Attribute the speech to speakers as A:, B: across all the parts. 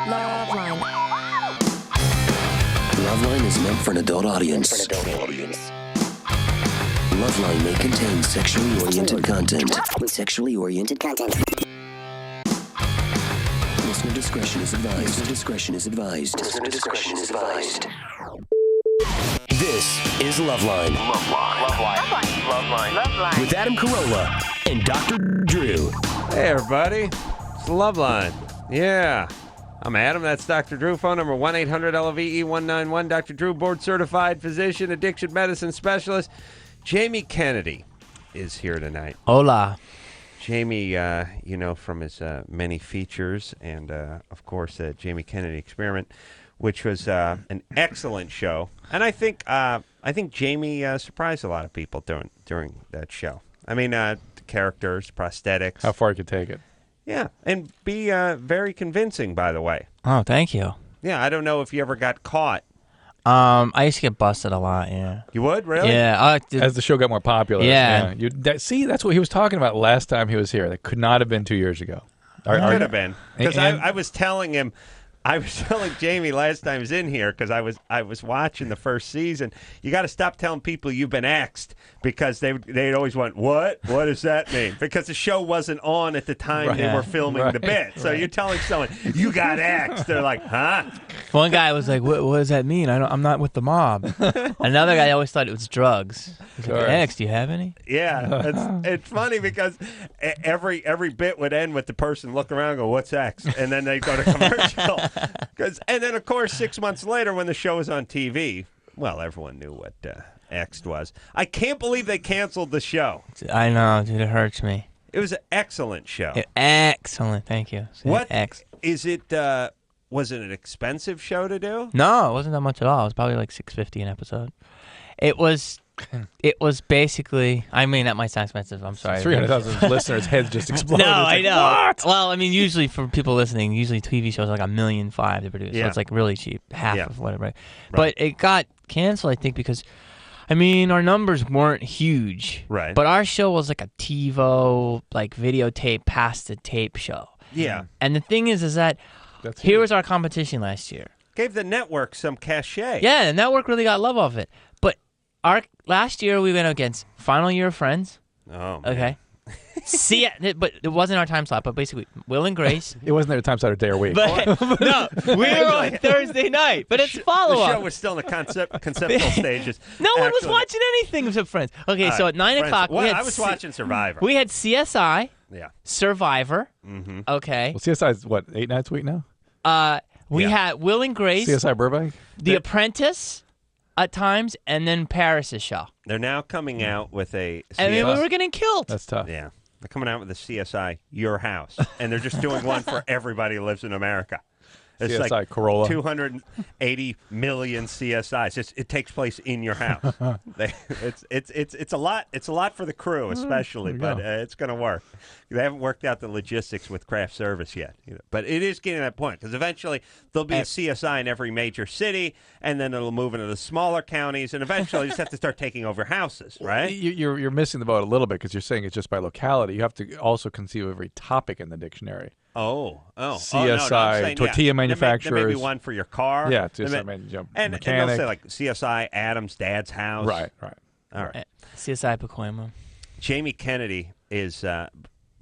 A: LoveLine.
B: LoveLine is meant for an adult audience. LoveLine may contain sexually oriented content. Listener discretion is advised. This is LoveLine. LoveLine. With Adam Carolla and Dr. Drew.
C: Hey, everybody. It's LoveLine. Yeah. I'm Adam. That's Dr. Drew. Phone number 1-800-LOVE-191. Dr. Drew, board-certified physician, addiction medicine specialist. Jamie Kennedy is here tonight.
D: Hola.
C: Jamie, from his many features and, of course, the Jamie Kennedy Experiment, which was an excellent show. And I think Jamie surprised a lot of people during that show. I mean, the characters, prosthetics.
E: How far you could take it.
C: Yeah, and be very convincing, by the way.
D: Oh, thank you.
C: Yeah, I don't know if you ever got caught.
D: I used to get busted a lot, yeah.
C: You would? Really?
D: Yeah.
E: As the show got more popular.
D: Yeah.
E: See, that's what he was talking about last time he was here. That could not have been 2 years ago.
C: Could have been. Because
E: And-
C: I was telling him, I was telling Jamie last time he was in here, because I was watching the first season, you got to stop telling people you've been axed, because they'd always went, what? What does that mean? Because the show wasn't on at the time they were filming the bit. So you're telling someone, you got axed. They're like, huh?
D: One guy was like, what does that mean? I'm not with the mob. Another guy always thought it was drugs. He's like, X, do you have any?
C: Yeah, it's funny because every bit would end with the person looking around and go, what's X? And then they go to commercial. And then, of course, 6 months later when the show was on TV, well, everyone knew what X was. I can't believe they canceled the show.
D: I know, dude, it hurts me.
C: It was an excellent show.
D: Excellent, thank you.
C: What
D: X.
C: is it? Was it an expensive show to do?
D: No, it wasn't that much at all. It was probably like $650 an episode. It was basically, I mean, that might sound expensive. I'm sorry.
E: 300,000 listeners' heads just exploded.
D: No,
E: It's
D: I
E: like,
D: know.
E: What?
D: Well, I mean, usually for people listening, usually TV shows are like $1.5 million to produce.
C: Yeah.
D: So it's like really cheap, half
C: Yeah.
D: of whatever. But it got canceled, I think, because, I mean, our numbers weren't huge.
C: Right.
D: But our show was like a TiVo, like videotape, past the tape show.
C: Yeah.
D: And the thing is that
E: That's
D: here
E: huge.
D: was our competition last year.
C: Gave the network some cachet.
D: Yeah, the network really got love off it. But last year we went against Final Year of Friends.
C: Oh, man.
D: Okay. But it wasn't our time slot. But basically, Will and Grace.
E: It wasn't their time slot or day or week.
D: But no, we were on Thursday night. But it's follow
C: The show
D: up.
C: was still in the conceptual stages.
D: No one was
C: Actually.
D: watching anything except Friends. Okay, so at 9
C: Friends.
D: o'clock,
C: Well,
D: we had
C: I was watching Survivor.
D: We had CSI,
C: Yeah.
D: Survivor.
C: Mm-hmm.
D: Okay.
E: Well, CSI is what, 8 nights a week now?
D: We had Will and Grace,
E: CSI Burbank?
D: The Apprentice at times, and then Paris' show.
C: They're now coming out with a CSI.
D: I mean, we were getting killed.
E: That's tough.
C: Yeah. They're coming out with a CSI Your House. And they're just doing one for everybody who lives in America. It's
E: CSI
C: like
E: Corolla.
C: 280 million CSIs. It takes place in your house. It's a lot. It's a lot for the crew, especially, but it's going to work. They haven't worked out the logistics with craft service yet, but it is getting to that point because eventually there'll be a CSI in every major city, and then it'll move into the smaller counties, and eventually you just have to start taking over houses, right?
E: You're missing the boat a little bit because you're saying it's just by locality. You have to also conceive of every topic in the dictionary.
C: Oh.
E: CSI,
C: no, I'm saying,
E: tortilla
C: yeah.
E: manufacturers.
C: There may be one for your car.
E: Yeah,
C: and they'll say like CSI Adam's dad's house.
E: Right.
C: All right.
D: CSI Pacoima.
C: Jamie Kennedy is,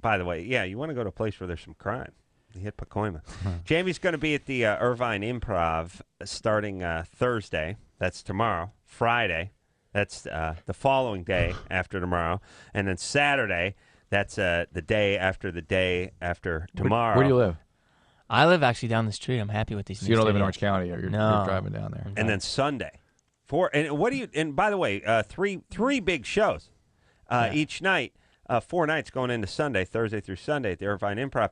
C: by the way, yeah, you want to go to a place where there's some crime. You hit Pacoima. Jamie's going to be at the Irvine Improv starting Thursday. That's tomorrow. Friday. That's the following day after tomorrow. And then Saturday. That's the day after tomorrow.
E: Where do you live?
D: I live actually down the street. I'm happy with these.
E: So
D: new
E: you don't live in
D: studios.
E: Orange County, or you're driving down there.
C: And then Sunday. And by the way, three big shows each night, 4 nights going into Sunday, Thursday through Sunday at the Irvine Improv.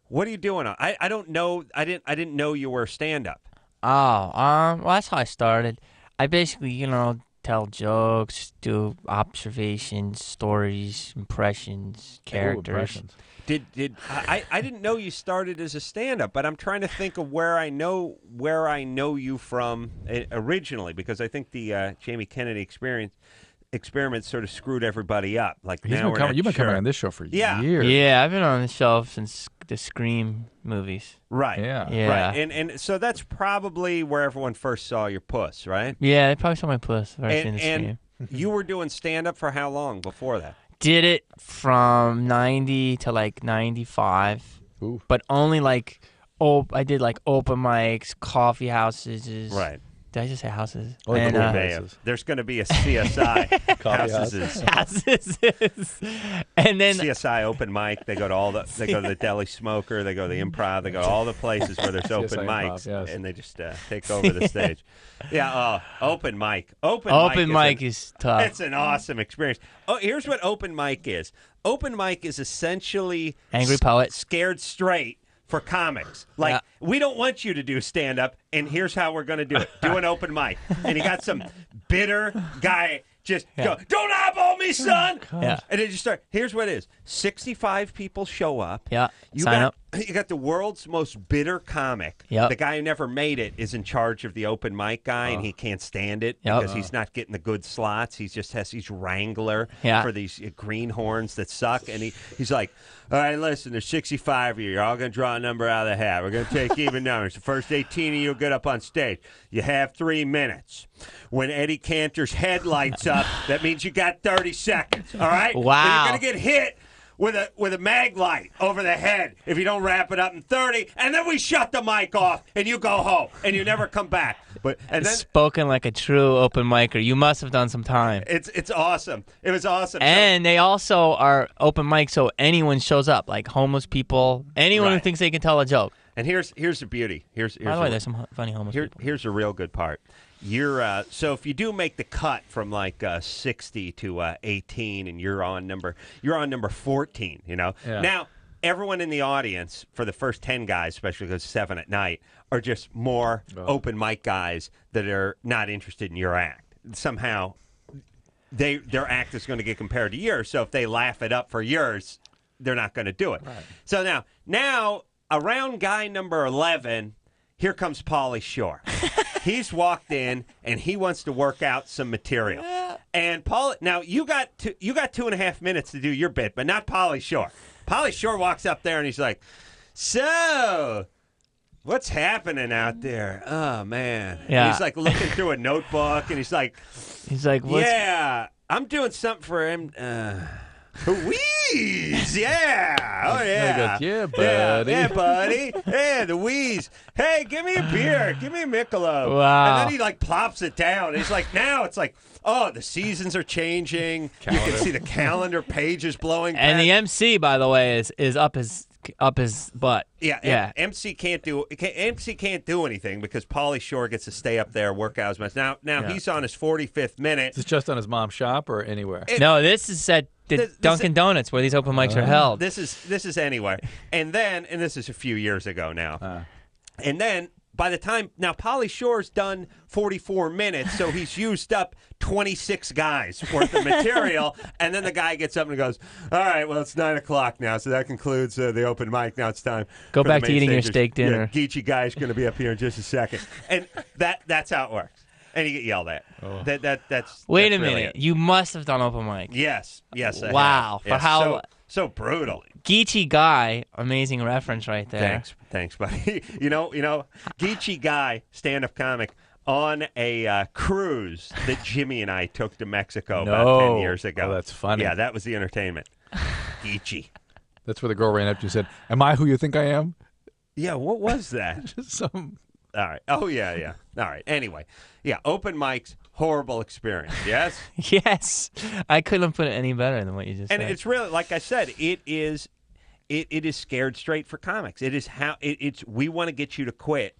C: What are you doing? I don't know. I didn't know you were stand-up.
D: Oh, well, that's how I started. I basically, tell jokes, do observations, stories, impressions, characters.
C: I didn't know you started as a stand-up, but I'm trying to think of where I know you from originally, because I think the Jamie Kennedy experiment sort of screwed everybody up. Like
E: You've been coming on this show for years.
D: Yeah, I've been on the show since the Scream movies.
C: Right.
D: Yeah.
C: Right. And so that's probably where everyone first saw your puss, right?
D: Yeah, they probably saw my puss. I've seen the
C: And
D: Scream.
C: you were doing stand-up for how long before that?
D: Did it from 90 to like 95.
E: Ooh.
D: But only like, I did like open mics, coffee houses.
C: Right.
D: Did I just say houses?
E: Only
D: And,
E: cool
C: Man, there's going to be a CSI
E: Coffee
C: houses.
D: houses. And then
C: CSI open mic. They go to they go to the Deli Smoker. They go to the Improv. They go to all the places where there's open
E: CSI
C: mics,
E: Improv, yes.
C: and they just take over the stage. Yeah, open mic. Open
D: mic is tough.
C: It's an awesome experience. Oh, here's what open mic is. Open mic is essentially
D: Angry poet.
C: scared straight for comics. Like,
D: Yeah.
C: we don't want you to do stand-up, and here's how we're going to do it. Do an open mic. And you got some bitter guy just go, don't eyeball me, son!
D: Yeah.
C: And then you start, here's what it is. 65 people show up.
D: Yeah.
C: You
D: Sign
C: got,
D: up.
C: You got the world's most bitter comic.
D: Yep.
C: The guy who never made it is in charge of the open mic guy, and he can't stand it
D: Yep.
C: because he's not getting the good slots. He just has these wrangler
D: Yeah.
C: for these greenhorns that suck. And he's like, all right, listen, there's 65 of you. You're all going to draw a number out of the hat. We're going to take even numbers. The first 18 of you will get up on stage. You have 3 minutes. When Eddie Cantor's head lights up, that means you got 30 seconds. All right?
D: Wow.
C: And you're going to get hit with a mag light over the head if you don't wrap it up in 30, and then we shut the mic off and you go home and you never come back. And then
D: Spoken like a true open micer. You must have done some time.
C: it's awesome. It was awesome.
D: And they also are open mic, so anyone shows up, like homeless people, anyone who
C: Right.
D: thinks they can tell a joke.
C: And here's the beauty. Here's
D: By the way, there's some funny homeless people.
C: Here's a real good part. You're so if you do make the cut from like 60 to 18, and you're on number 14. You know.
E: Yeah.
C: Now everyone in the audience for the first 10 guys, especially because 7 at night, are just more open mic guys that are not interested in your act. Somehow, their act is going to get compared to yours. So if they laugh it up for yours, they're not going to do it.
E: Right.
C: So now around guy number 11. Here comes Pauly Shore. He's walked in and he wants to work out some material. And Pauly, now you got 2.5 minutes to do your bit, but not Pauly Shore. Pauly Shore walks up there and he's like, "So, what's happening out there?" Oh man.
D: Yeah.
C: And he's like looking through a notebook and he's like,
D: What's
C: "Yeah, I'm doing something for him." Wheeze, yeah, oh yeah,
E: goes, "Yeah, buddy."
C: yeah, buddy, yeah, the wheeze. Hey, give me a beer, give me a Michelob.
D: Wow.
C: And then he like plops it down. He's like, now it's like, oh, the seasons are changing. You can see the calendar pages blowing.
D: And
C: back.
D: the MC, by the way, is up his butt.
C: Yeah. MC can't do anything because Pauly Shore gets to stay up there, work out as much. Now he's on his 45th minute.
E: Is this just on his mom's shop or anywhere?
D: No, this is at the Dunkin' Donuts where these open mics are held.
C: This is anywhere. And this is a few years ago now. And then by the time now Pauly Shore's done 44 minutes, so he's used up 26 guys worth of material. And then the guy gets up and goes, "All right, well it's 9:00 now, so that concludes the open mic. Now it's time.
D: Go
C: for
D: back
C: the
D: to
C: main
D: eating your
C: stagers.
D: steak dinner."
C: Yeah, Geechee guy's going to be up here in just a second, and that's how it works. And you get yelled at.
E: Oh.
C: That's
D: Wait a
C: really
D: minute.
C: it.
D: You must have done open mic.
C: Yes. I have.
D: Wow.
C: Yeah,
D: For how-
C: so brutal.
D: Geechee Guy, amazing reference right there.
C: Thanks, buddy. you know, Geechee Guy, stand-up comic, on a cruise that Jimmy and I took to Mexico about 10 years ago.
E: Oh, that's funny.
C: Yeah, that was the entertainment. Geechee.
E: That's where the girl ran up to you and said, "Am I who you think I am?"
C: Yeah, what was that?
E: Just some.
C: All right. Oh, yeah. All right. Anyway, yeah, open mics, horrible experience, yes?
D: Yes. I couldn't put it any better than what you just
C: And
D: said.
C: it's really, like I said, it is scared straight for comics. It is how it's. We want to get you to quit.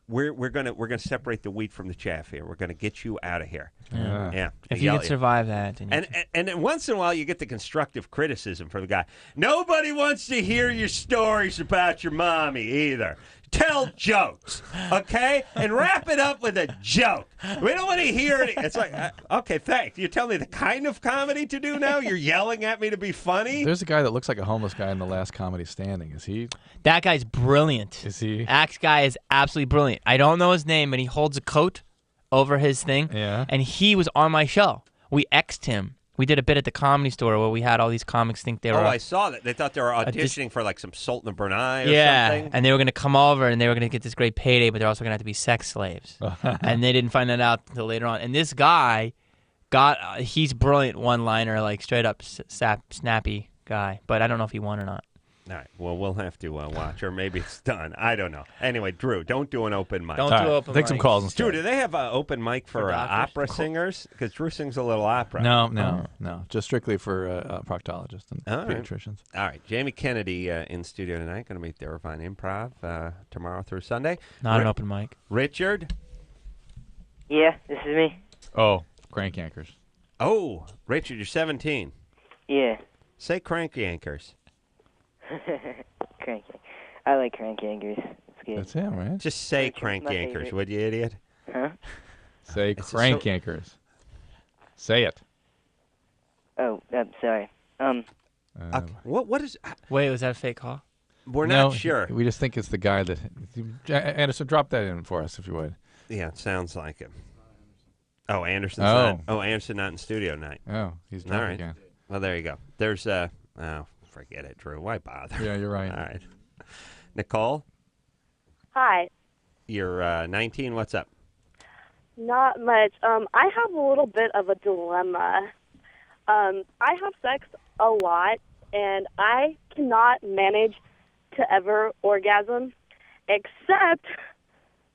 C: We're gonna separate the wheat from the chaff here. We're gonna get you out of here. Yeah.
D: If you can survive that. Then
C: And then once in a while you get the constructive criticism from the guy. Nobody wants to hear your stories about your mommy either. Tell jokes, okay? And wrap it up with a joke. We don't want to hear it. It's like, okay, thanks. You tell me the kind of comedy to do now? You're yelling at me to be funny?
E: There's a guy that looks like a homeless guy in the last Comedy Standing. Is he?
D: that guy's brilliant.
E: Is he?
D: Axe guy is absolutely brilliant. I don't know his name, but he holds a coat over his thing.
E: Yeah.
D: And he was on my show. We X'd him We did a bit at the Comedy Store where we had all these comics think they were.
C: Oh, I saw that. They thought they were auditioning for like some Salt and Brunei or
D: yeah,
C: something.
D: and they were going to come over and they were going to get this great payday, but they're also going to have to be sex slaves. And they didn't find that out until later on. And this guy he's brilliant one-liner, like straight up snappy guy. But I don't know if he won or not.
C: All right. Well, we'll have to watch, or maybe it's done. I don't know. Anyway, Drew, don't do an open mic.
D: Don't
E: All
D: do
E: right,
D: open
E: take
D: mic.
E: some calls instead.
C: Drew, do they have an open mic for
D: doctors?
C: opera singers? Because Drew sings a little opera.
E: No. Just strictly for proctologists and
C: All right.
E: pediatricians.
C: All right. Jamie Kennedy in studio tonight. Going to be at the Irvine Improv tomorrow through Sunday.
D: Not an open mic.
C: Richard?
A: Yeah, this is me.
E: Oh, crank anchors.
C: Oh, Richard, you're 17.
A: Yeah,
C: Say crank yankers.
A: crank. I like crank anchors. It's good.
E: That's him, right?
C: Just say
A: Richard's
C: crank
A: my
C: yankers,
A: favorite.
C: would you, idiot?
A: Huh?
E: Say
C: It's a
E: crank
C: so-
E: anchors. Say it.
A: Oh, I'm sorry.
C: What is...
D: Wait, was that a fake call?
C: We're
E: no,
C: not sure.
E: We just think it's the guy that... Anderson, drop that in for us, if you would.
C: Yeah, it sounds like him. Oh, Anderson's
E: Oh.
C: not... Anderson not in studio tonight.
E: Oh, he's
C: All
E: drunk
C: right.
E: again.
C: Well, there you go. There's oh, forget it, Drew. Why bother?
E: Yeah, you're right.
C: All right. Nicole,
F: Hi.
C: you're 19. What's up?
F: Not much. I have a little bit of a dilemma. I have sex a lot, and I cannot manage to ever orgasm except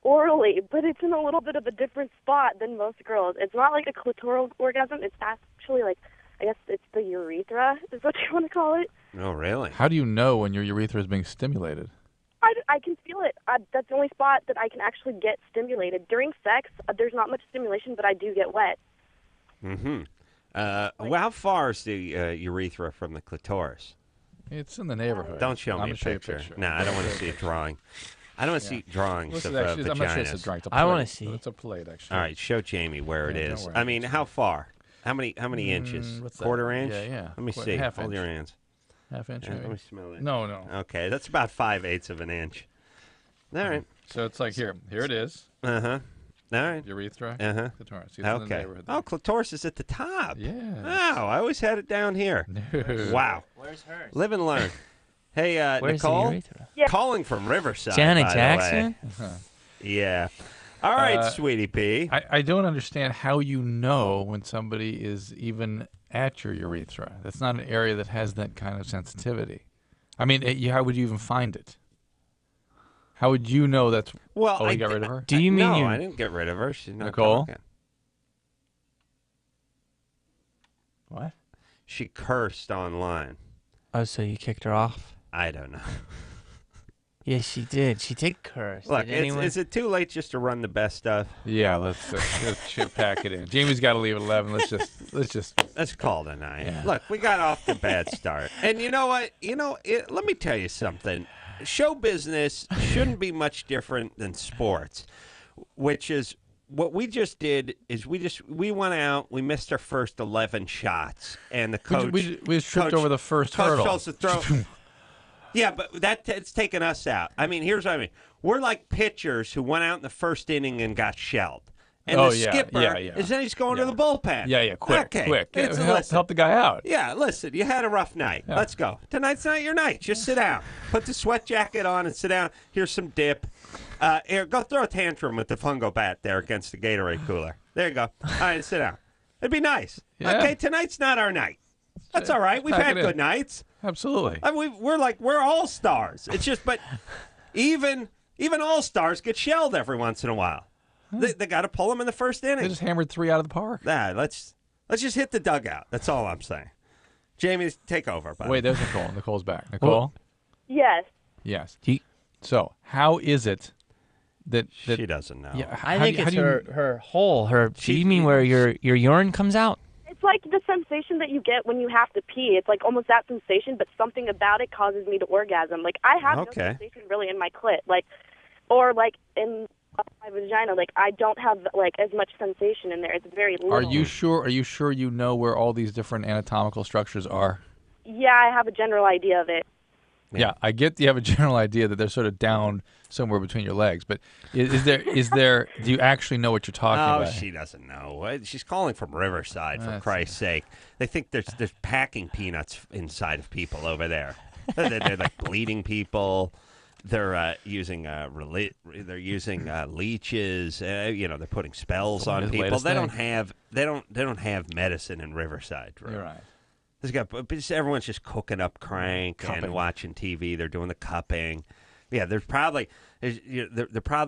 F: orally, but it's in a little bit of a different spot than most girls. It's not like a clitoral orgasm. It's actually like, I guess it's the urethra is what you want to call it.
C: Oh, really?
E: How do you know when your urethra is being stimulated?
F: I can feel it. That's the only spot that I can actually get stimulated. During sex, there's not much stimulation, but I do get wet.
C: Mm-hmm. Well, how far is the urethra from the clitoris?
E: It's in the neighborhood.
C: Don't show
E: I'm
C: me
E: gonna
C: a
E: show you
C: picture. No, I don't want to see a drawing. I don't want to see drawings
E: Listen,
C: of
E: actually, I'm not sure it's a
C: vaginas.
E: drawing. It's a
D: I
E: plate.
D: wanna see.
E: It's a plate, actually.
C: All right, show Jamie where it
E: Yeah,
C: is.
E: don't worry.
C: I mean, how far? How many inches?
E: what's that?
C: Quarter inch?
E: Yeah.
C: Let me see.
E: Half
C: Hold
E: inch.
C: your hands.
E: Half inch,
C: Yeah,
E: maybe?
C: let me smell it.
E: No.
C: Okay, that's about 5/8 of an inch. All right.
E: So it's like here. Here it is.
C: Uh-huh. All right.
E: Urethra.
C: Uh-huh.
E: Clitoris. See, it's in the
C: Okay.
E: neighborhood
C: Oh,
E: there.
C: clitoris is at the top.
E: Yeah.
C: Oh, I always had it down here.
E: No.
C: Wow.
D: Where's hers?
C: Live and learn. Hey,
D: Where's
C: Nicole.
D: the urethra?
C: Calling from Riverside.
D: Janet
C: by the
D: Jackson?
C: way. Yeah. All right, sweetie pea.
E: I don't understand how you know when somebody is even at your urethra. That's not an area that has that kind of sensitivity. I mean, how would you even find it? How would you know that's...
C: Well,
E: Oh,
C: I
E: you got rid of her?
D: Do you mean
C: no,
D: you?
C: I didn't get rid of her. She's not
E: Nicole?
C: talking.
E: What?
C: She cursed online.
D: Oh, so you kicked her off?
C: I don't know.
D: Yes, she did. She did curse.
C: Look,
D: Did anyone...
C: is it too late just to run the best stuff?
E: Yeah, let's pack it in. Jamie's got to leave at 11. Let's just.
C: Let's call it a night.
E: Yeah.
C: Look, we got off to a bad start. And you know what? Let me tell you something. Show business shouldn't be much different than sports, which is what we just did is we went out, we missed our first 11 shots, and the coach...
E: We just tripped
C: coach-
E: over the first
C: coach
E: hurdle.
C: tells us to throw... Yeah, but it's taken us out. I mean, here's what I mean. We're like pitchers who went out in the first inning and got shelled. And
E: Oh,
C: the
E: yeah,
C: skipper
E: yeah.
C: is then he's going to the bullpen.
E: Yeah, quick,
C: okay.
E: quick.
C: It's,
E: Help the guy out.
C: Yeah, listen, you had a rough night.
E: Yeah.
C: Let's go. Tonight's not your night. Just sit down. Put the sweat jacket on and sit down. Here's some dip. Here, go throw a tantrum with the fungo bat there against the Gatorade cooler. There you go. All right, sit down. It'd be nice.
E: Yeah.
C: Okay, tonight's not our night. That's all right. We've
E: Pack
C: had
E: it in.
C: good nights.
E: Absolutely.
C: I mean, we're all stars. It's just, but even all stars get shelled every once in a while. They got to pull them in the first
E: They
C: inning.
E: just hammered 3 out of the park.
C: Let's just hit the dugout. That's all I'm saying. Jamie, take over. Buddy.
E: Wait, there's Nicole. Nicole's back. Nicole?
F: Yes.
E: Yes. So, how is it that
C: she doesn't know.
E: Yeah,
D: I
E: how
D: think
E: do you-
D: it's
E: how do you-
D: her hole. Do you mean where your urine comes out?
F: It's like the sensation that you get when you have to pee. It's like almost that sensation, but something about it causes me to orgasm. Like, I have no sensation really in my clit. Like, or like in my vagina. Like, I don't have like as much sensation in there. It's very little.
E: Are you sure you know where all these different anatomical structures are?
F: Yeah, I have a general idea of it.
E: Yeah, I get you have a general idea that they're sort of down somewhere between your legs, but is there? Do you actually know what you're talking
C: Oh,
E: about?
C: she doesn't know. She's calling from Riverside, for Christ's sake. They think there's packing peanuts inside of people over there. They're like bleeding people. They're using leeches. They're putting spells on people. They don't have medicine in Riverside. Right?
E: You're right.
C: Everyone's just cooking up crank and watching TV. They're doing the cupping. Yeah, they're probably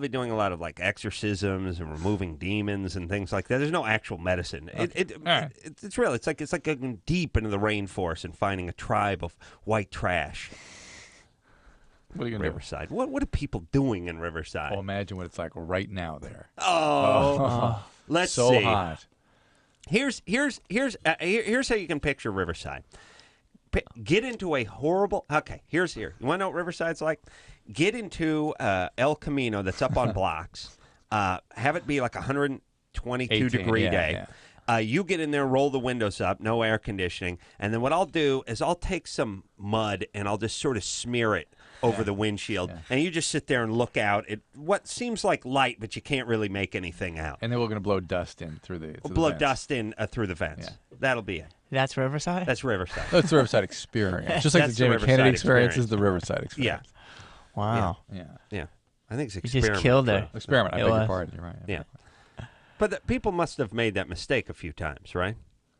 C: doing a lot of like exorcisms and removing demons and things like that. There's no actual medicine. It's real. It's like going deep into the rainforest and finding a tribe of white trash.
E: What are you gonna
C: Riverside? What are people doing in Riverside?
E: Well, imagine what it's like right now there.
C: Let's
E: so
C: see.
E: Hot.
C: Here's how you can picture Riverside. Get into a horrible. Okay, here. You want to know what Riverside's like? Get into El Camino that's up on blocks. Have it be like 122-degree day.
E: Yeah.
C: You get in there, roll the windows up, no air conditioning, and then what I'll do is I'll take some mud and I'll just sort of smear it over the windshield, and you just sit there and look out at what seems like light, but you can't really make anything out.
E: And then we're going to blow dust in through the
C: through the vents.
E: Yeah.
C: That'll be it.
D: That's Riverside?
C: That's Riverside.
E: That's the Riverside experience. Just like the
C: That's the
E: Jamie
C: Riverside
E: Kennedy experience is
C: experience.
E: the Riverside experience.
D: Wow.
E: Yeah.
C: I think it's
D: You
C: experiment.
D: just killed her.
E: Experiment. I
D: It
E: beg your
D: was.
E: pardon. You're right.
C: Yeah. But people must have made that mistake a few times, right?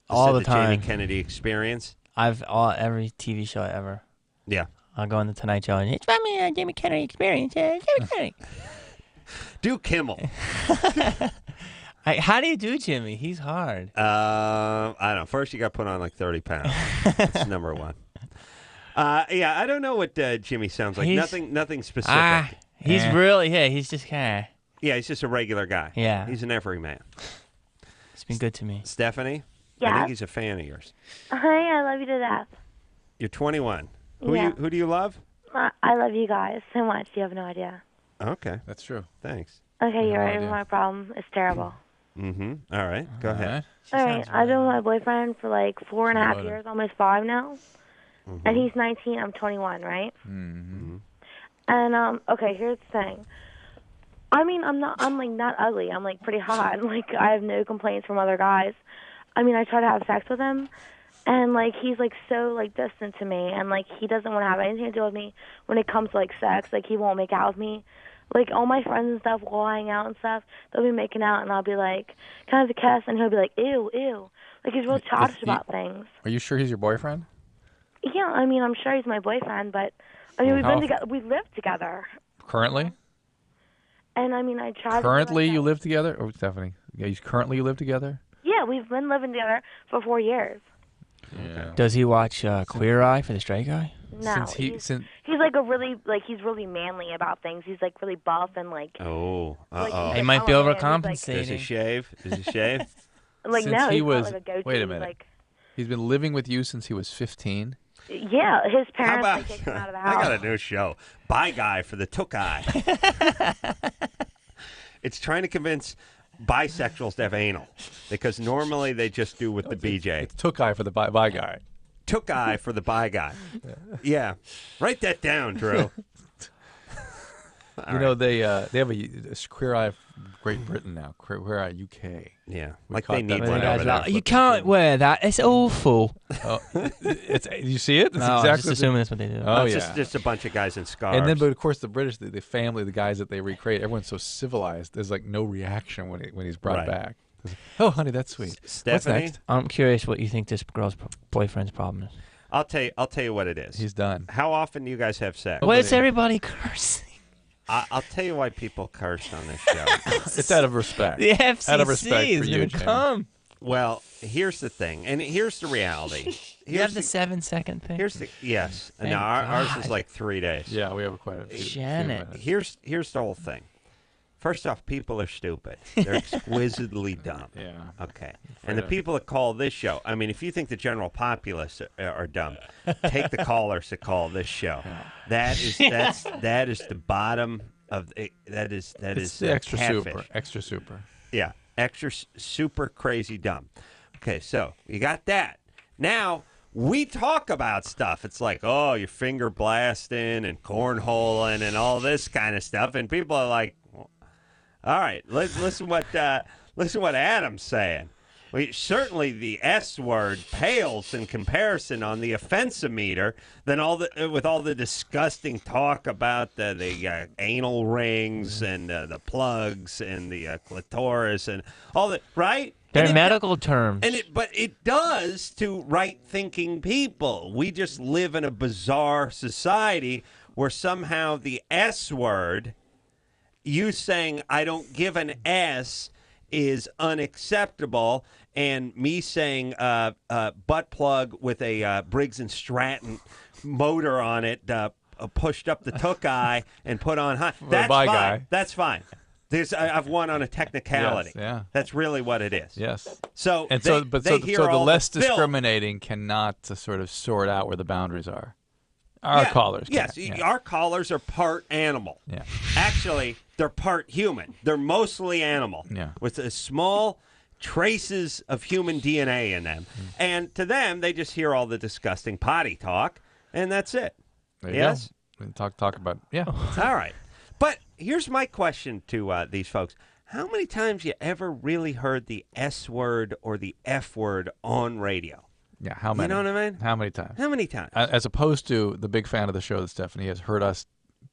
D: All the
C: Jamie
D: time.
C: Kennedy experience.
D: Every TV show ever.
C: Yeah.
D: I'll go on the Tonight Show and it's from me, Jamie Kennedy experience. Jamie Kennedy.
C: Do Kimmel.
D: How do you do Jimmy? He's hard.
C: I don't know. First, you got to put on like 30 pounds. That's number one. I don't know what Jimmy sounds like. Nothing specific.
D: He's really, he's just kind of.
C: Yeah, he's just a regular guy.
D: Yeah.
C: He's an everyman.
D: He's been good to me.
C: Stephanie?
F: Yeah.
C: I think he's a fan of yours.
F: Hi, I love you to death.
C: You're 21.
F: Yeah.
C: Who do you love?
F: I love you guys so much. You have no idea.
C: Okay.
E: That's true.
C: Thanks.
F: Okay, you're right.
E: idea.
F: My problem is terrible.
C: Mm-hmm. All right. Go ahead.
F: All right, I've been with my boyfriend for like 4.5
E: Brother.
F: years, almost 5 now. And he's 19, I'm 21, right?
E: Mm-hmm.
F: And okay, here's the thing. I mean, I'm like not ugly. I'm like pretty hot. Like I have no complaints from other guys. I mean, I try to have sex with him, and like he's like so like distant to me, and like he doesn't want to have anything to do with me when it comes to like sex. Like he won't make out with me. Like all my friends and stuff will hang out and stuff. They'll be making out, and I'll be like, "Can I have a kiss?" And he'll be like, "Ew, ew." Like he's real childish about things.
E: Are you sure he's your boyfriend?
F: Yeah, I mean, I'm sure he's my boyfriend, but I mean, we've
E: How-
F: been together. We live together,
E: Currently?
F: and I mean, I try.
E: Currently,
F: to
E: you live together? Oh, Stephanie. Yeah, currently you live together?
F: Yeah, we've been living together for 4 years.
E: Yeah.
D: Does he watch Queer Eye for the Straight Guy?
F: No,
E: Since
F: he's like he's really manly about things. He's like really buff and like.
C: Oh.
F: Like,
C: Uh-oh.
F: he's
D: He
F: like,
D: might be
F: oh, man, he's
D: overcompensating.
C: Does he shave? Does he shave?
F: Like
E: Since
F: no,
E: he
F: he's
E: was-
F: got, like, a goatee.
E: wait a minute.
F: Like,
E: he's been living with you since he was 15.
F: yeah, his
C: How
F: parents
C: about?
F: like, kicked him out of the
C: I
F: house.
C: got a new show. Bye Guy for the Took Eye. It's trying to convince bisexuals to have anal because normally they just do with the BJ.
E: It's Took Eye for the bi guy.
C: Took Eye for the Bye Guy. Yeah. Write that down, Drew.
E: You know, they have a Queer Eye of Great Britain now. Queer Eye UK.
C: Yeah.
E: We
C: Like
E: caught
C: they
E: that
C: need
E: when
C: one
E: the
C: over
E: guys
C: there.
E: out-
D: You can't wear that. It's awful.
E: Oh, you see it? It's
D: No, I'm
E: exactly
D: just assuming that's what they do.
E: Oh,
C: It's
E: yeah.
C: just a bunch of guys in scarves.
E: And then, but of course, the British, the family, the guys that they recreate, everyone's so civilized. There's like no reaction when he's brought
C: Right.
E: back. Oh, honey, that's sweet. What's
C: Stephanie,
E: next?
D: I'm curious what you think this girl's boyfriend's problem is.
C: I'll tell you what it is.
E: He's done.
C: How often do you guys have sex?
D: Why is everybody cursing?
C: I'll tell you why people cursed on this show.
E: It's out of respect.
D: The FCC
E: Out of respect
D: is
E: for you,
D: going to
E: Jamie.
D: come.
C: Well, here's the thing, and here's the reality.
D: You have
C: Here's
D: the 7-second thing.
C: yes.
D: Thank
C: No, ours is
D: God.
C: like 3 days.
E: Yeah, we have quite a few.
D: Janet.
E: minutes.
C: Here's the whole thing. First off, people are stupid. They're exquisitely dumb.
E: Yeah.
C: Okay. And the
E: of it.
C: people that call this show, I mean, if you think the general populace are dumb, take the callers that call this show. That is the bottom of that is
E: It's the extra
C: catfish.
E: super. Extra super.
C: Yeah, extra super crazy dumb. Okay, so you got that. Now we talk about stuff. It's like, oh, you're finger blasting and cornholing and all this kind of stuff, and people are like, well, all right, listen what Adam's saying. Well, certainly the S word pales in comparison on the offensometer than with all the disgusting talk about the anal rings and the plugs and the clitoris and all that, right?
D: They're medical terms.
C: But it does to right-thinking people. We just live in a bizarre society where somehow the S word, you saying I don't give an S, is unacceptable, and me saying butt plug with a Briggs & Stratton motor on it pushed up the took eye and put on high. That's fine.
E: Guy.
C: That's fine. I've won on a technicality.
E: Yes, yeah.
C: That's really what it is.
E: Yes.
C: So
E: the less discriminating cannot sort of sort out where the boundaries are. Our callers can.
C: Yes, our callers are part animal.
E: Yeah.
C: Actually, they're part human. They're mostly animal.
E: Yeah.
C: With a small traces of human DNA in them. And to them, they just hear all the disgusting potty talk, and that's it.
E: There you go. Talk about, yeah.
C: All right. But here's my question to these folks. How many times you ever really heard the S word or the F word on radio?
E: Yeah, how many?
C: You know what I mean?
E: How many times?
C: How many times?
E: As opposed to the big fan of the show that Stephanie has heard us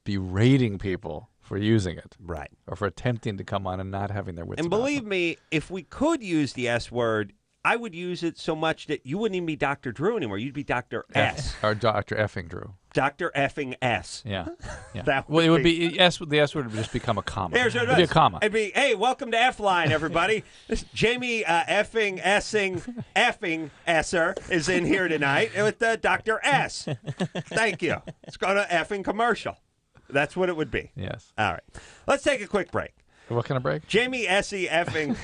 E: berating people for using it.
C: Right.
E: Or for attempting to come on and not having their wits
C: And
E: about
C: believe
E: them.
C: me, if we could use the S word, I would use it so much that you wouldn't even be Dr. Drew anymore. You'd be Dr. S.
E: Or Dr. Effing Drew.
C: Dr. Effing S.
E: Yeah. Yeah.
C: That
E: it would be the S word would just become a comma.
C: There's
E: It'd be a comma.
C: It'd be, hey, welcome to F-Line, everybody. This Jamie Effing Esser is in here tonight with Dr. S. Thank you. Let's go to effing commercial. That's what it would be.
E: Yes.
C: All right. Let's take a quick break.
E: What kind of break?
C: Jamie Essie Effing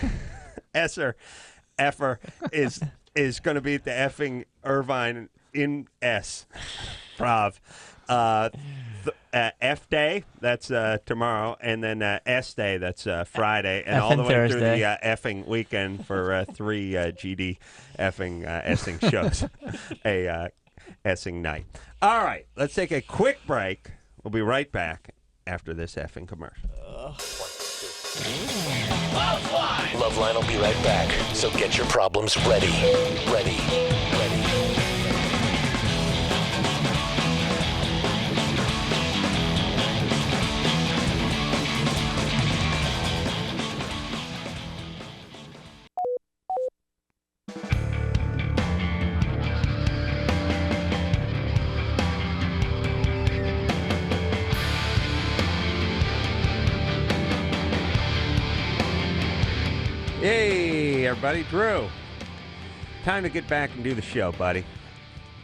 C: Effer is going to be at the effing Irvine in S. Prov. F Day, that's tomorrow, and then S Day, that's Friday, and all the way through the effing weekend for 3 GD effing Essing shows. A Essing night. All right, let's take a quick break. We'll be right back after this effing commercial.
B: LoveLine will be right back, so get your problems ready. Ready.
C: Hey, everybody. Drew. Time to get back and do the show, buddy.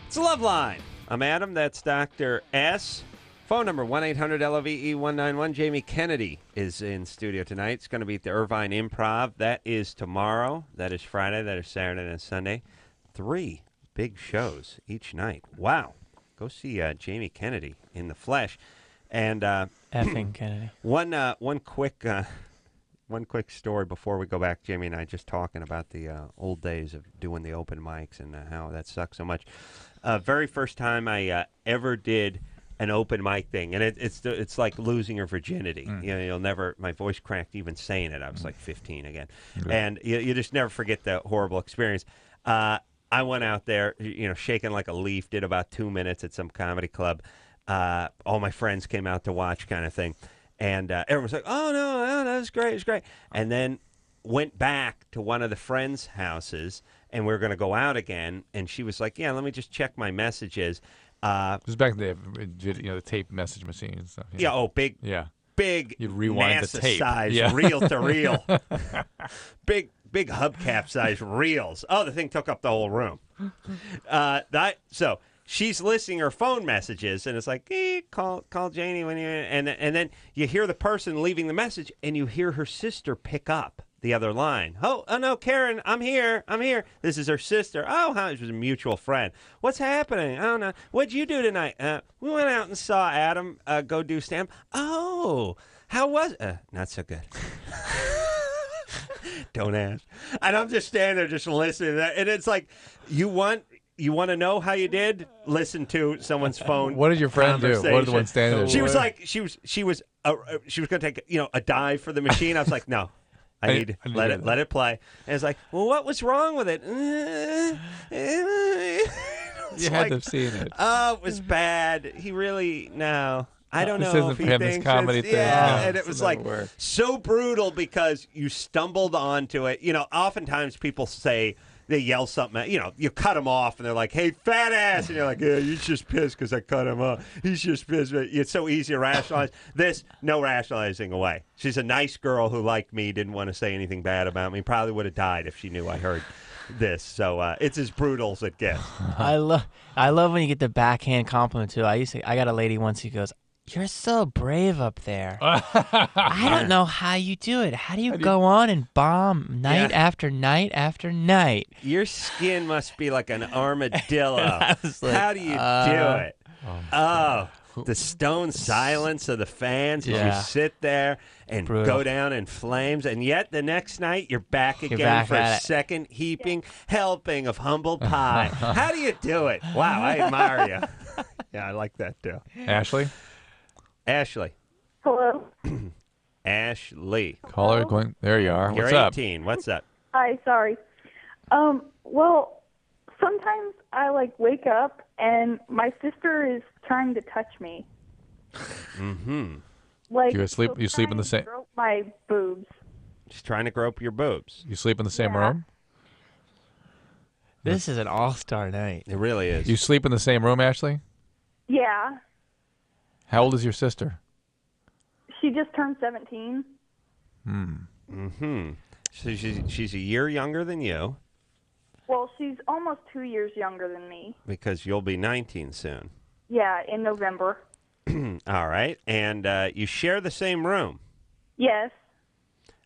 C: It's LoveLine. I'm Adam. That's Dr. S. Phone number 1-800-LOVE-191. Jamie Kennedy is in studio tonight. It's going to be at the Irvine Improv. That is tomorrow. That is Friday. That is Saturday and Sunday. 3 big shows each night. Wow. Go see Jamie Kennedy in the flesh. And
D: Effing Kennedy.
C: One quick story before we go back. Jamie and I just talking about the old days of doing the open mics and how that sucks so much. Very first time I ever did an open mic thing, and it's like losing your virginity. You know, you'll never. My voice cracked even saying it. I was like 15 again, and you just never forget the horrible experience. I went out there, shaking like a leaf. Did about 2 minutes at some comedy club. All my friends came out to watch, kind of thing. And everyone was like, oh, no, that was great, it was great. And then went back to one of the friends' houses, and we were going to go out again. And she was like, yeah, let me just check my messages.
E: It was back in the tape message machine and stuff.
C: Big,
E: You'd rewind the tape.
C: NASA-size, reel-to-reel. big hubcap size reels. Oh, the thing took up the whole room. So she's listening her phone messages, and it's like, hey, call Janie when you and then you hear the person leaving the message, and you hear her sister pick up the other line. Oh no, Karen, I'm here. This is her sister. Oh, how? She was a mutual friend. What's happening? I don't know. What'd you do tonight? We went out and saw Adam go do stand. Oh, how was it? Not so good. Don't ask. And I'm just standing there just listening, and it's like you want you want to know how you did? Listen to someone's phone.
E: What did your friend do? What did the one standing there
C: She
E: do?
C: was like, she was going to take a dive for the machine. I was like, no. I need to let it play. And it's like, well, what was wrong with it?
E: You had to have seen it.
C: Oh, it was bad. He really I don't know.
E: This isn't
C: if he
E: for him,
C: thinks
E: this comedy thing.
C: Yeah,
E: No,
C: and it was like
E: work.
C: so brutal because you stumbled onto it. Oftentimes people say they yell something at you cut him off and they're like, "Hey, fat ass," and you're like, "Yeah, he's just pissed because I cut him off. He's just pissed." It's so easy to rationalize. This, no rationalizing away. She's a nice girl who, like me, didn't want to say anything bad about me. Probably would have died if she knew I heard this. So it's as brutal as it gets.
D: I love when you get the backhand compliment too. I got a lady once who goes, "You're so brave up there. I don't know how you do it. How do you go on and bomb night after night after night?
C: Your skin must be like an armadillo.
D: I was like,
C: how do you do it? The stone silence of the fans as you sit there and go down in flames, and yet the next night you're back again for a second heaping helping of humble pie. How do you do it? Wow, I admire you. Yeah, I like that too.
E: Ashley?
C: Ashley.
F: Hello.
C: Ashley.
E: Caller going. There you are.
C: You're
E: What's
C: 18.
E: up?
C: What's up?
F: Hi, sorry. Well, sometimes I wake up and my sister is trying to touch me.
C: Mm-hmm.
E: You sleep in the same.
F: Stroke my boobs.
C: She's trying to grope your boobs.
E: You sleep in the same room?
D: This is an all-star night.
C: It really is.
E: You sleep in the same room, Ashley?
F: Yeah.
E: How old is your sister?
F: She just turned 17.
C: Mm-hmm. So she's a year younger than you.
F: Well, she's almost 2 years younger than me.
C: Because you'll be 19 soon.
F: Yeah, in November.
C: All right. And you share the same room.
F: Yes.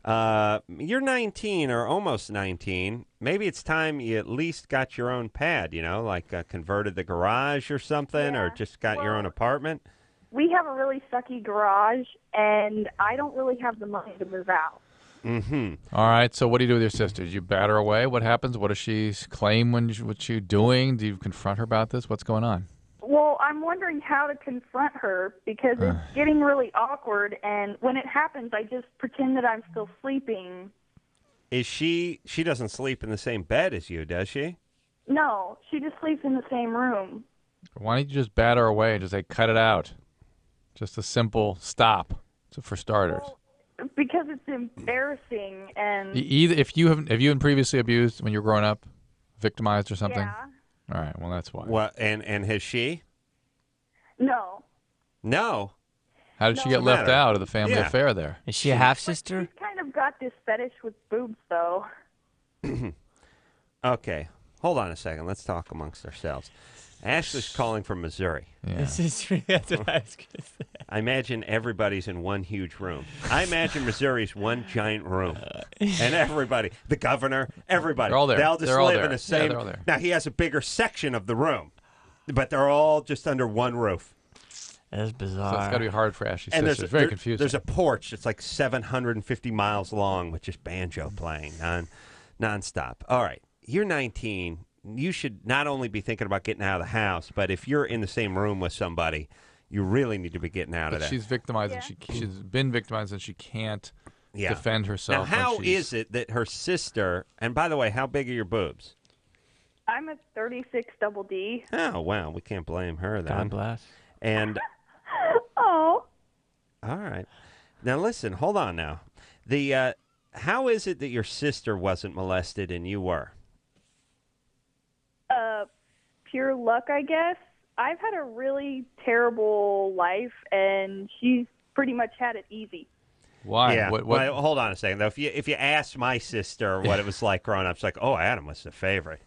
C: You're 19 or almost 19. Maybe it's time you at least got your own pad, converted the garage or something, or just got your own apartment.
F: We have a really sucky garage, and I don't really have the money to move out.
C: Mm-hmm.
E: All right. So what do you do with your sister? Did you bat her away? What happens? What does she claim what she's doing? Do you confront her about this? What's going on?
F: Well, I'm wondering how to confront her because it's getting really awkward, and when it happens, I just pretend that I'm still sleeping.
C: Is she doesn't sleep in the same bed as you, does she?
F: No, she just sleeps in the same room.
E: Why don't you just bat her away and just say, cut it out? Just a simple stop, for starters.
F: Well, because it's embarrassing, and
E: Either have you been previously abused when you were growing up, victimized or something?
F: yeah,
E: All right. Well, that's why.
C: What? And has she?
F: no.
C: No.
E: How did she get left
C: matter.
E: out of the family
C: Yeah.
E: affair there?
D: Is she a half-sister?
F: She's kind of got this fetish with boobs, though.
C: Okay. Hold on a second. Let's talk amongst ourselves. Ashley's calling from Missouri.
E: Yeah.
D: This is true. That's what I was going to say.
C: I imagine everybody's in one huge room. I imagine Missouri's one giant room. And everybody, the governor, everybody.
E: They're all there.
C: They all just
E: They're all
C: live
E: there.
C: in the same.
E: Yeah, they're all there.
C: Now, he has a bigger section of the room, but they're all just under one roof.
D: That's
E: So
D: bizarre.
E: it's got to be hard for Ashley's
C: And
E: sister. It's very confusing.
C: There's a porch that's like 750 miles long with just banjo playing nonstop. All right, you're 19. You should not only be thinking about getting out of the house, but if you're in the same room with somebody, you really need to be getting out of
E: But
C: there.
E: she's victimized, and she's been victimized, and she can't defend
C: Now,
E: herself.
C: how
E: when she's-
C: is it that her sister, and by the way, how big are your boobs?
F: I'm a 36 double D.
C: Oh, well, we can't blame her then.
D: God bless.
C: And,
F: Oh.
C: all right. Now, listen, hold on now. How is it that your sister wasn't molested and you were?
F: Pure luck, I guess. I've had a really terrible life, and she's pretty much had it easy.
E: Why?
C: Yeah.
E: What?
C: Well, hold on a second, though. If you asked my sister what it was like growing up, it's like, oh, Adam was the favorite.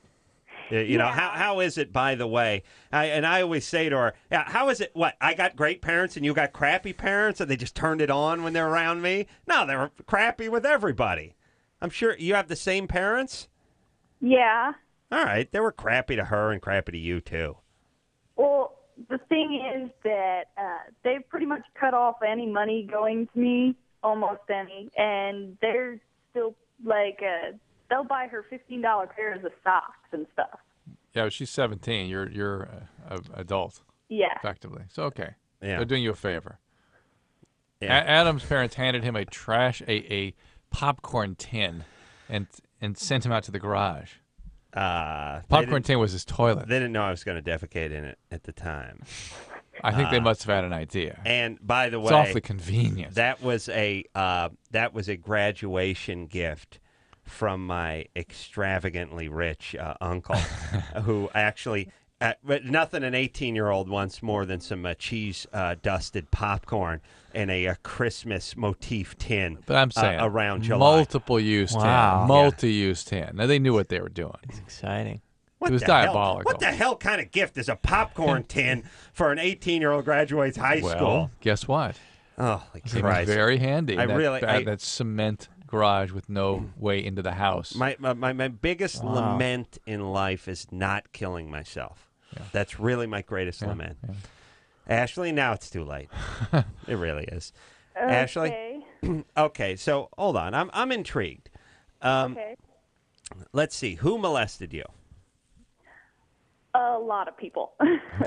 C: You know, how is it, by the way? I always say to her, yeah, how is it, what, I got great parents and you got crappy parents and they just turned it on when they're around me? No, they were crappy with everybody. I'm sure you have the same parents?
F: Yeah.
C: All right. They were crappy to her and crappy to you, too.
F: Well, the thing is that they've pretty much cut off any money going to me, almost any, and they're still, like, they'll buy her $15 pairs of socks and stuff.
E: Yeah, but she's 17. You're a adult,
F: Yeah.
E: effectively. So okay,
C: Yeah.
E: they're doing you a favor.
C: Yeah.
E: Adam's parents handed him a popcorn tin, and sent him out to the garage. Popcorn tin was his toilet.
C: They didn't know I was going to defecate in it at the time.
E: I think they must have had an idea.
C: And by the way,
E: It's awfully convenient.
C: that was a graduation gift from my extravagantly rich uncle, who actually. But nothing an 18-year-old wants more than some cheese-dusted popcorn and a Christmas motif tin.
E: But I'm saying
C: around July.
E: multiple-use
D: Wow.
E: tin, multi-use tin. Now they knew what they were doing.
D: It's exciting.
C: What
E: It was
C: the hell?
E: diabolical.
C: What the hell kind of gift is a popcorn tin for an 18-year-old graduates high
E: Well,
C: school?
E: guess what?
C: Oh,
E: Came
C: Christ!
E: very handy.
C: I
E: in that,
C: really- I-
E: that cement garage with no way into the house.
C: My biggest lament in life is not killing myself.
E: Yeah.
C: That's really my greatest lament.
E: yeah.
C: Ashley, now it's too late. It really is.
F: Okay.
C: Ashley, okay. So hold on, I'm intrigued.
F: Okay.
C: Let's see, who molested you?
F: A lot of people.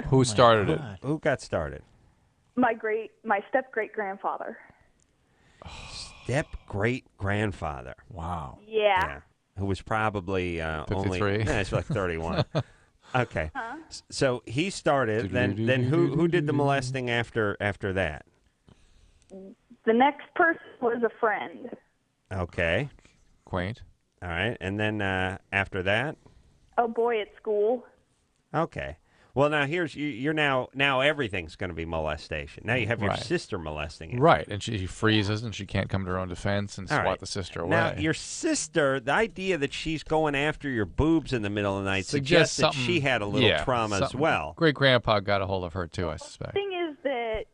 E: Who started it?
D: God.
C: Who got started?
F: my step great grandfather.
C: Step great grandfather.
E: Wow.
F: Yeah.
C: Who was probably only
E: 53?
C: it's like 31. Okay. So he started. Then who did the molesting after that?
F: The next person was a friend.
C: Okay.
E: Quaint.
C: All right. And then after that?
F: A boy at school.
C: Okay. Well, now here's you're now everything's going to be molestation. Now you have your
E: Right.
C: sister molesting you.
E: Right, and she freezes and she can't come to her own defense and
C: All
E: swat
C: right.
E: the sister away.
C: Now your sister, the idea that she's going after your boobs in the middle of the night
E: Suggests
C: suggests that
E: something-
C: she had a little
E: yeah,
C: trauma as
E: something-
C: well.
E: Great grandpa got a hold of her too, I suspect.
F: Thing is that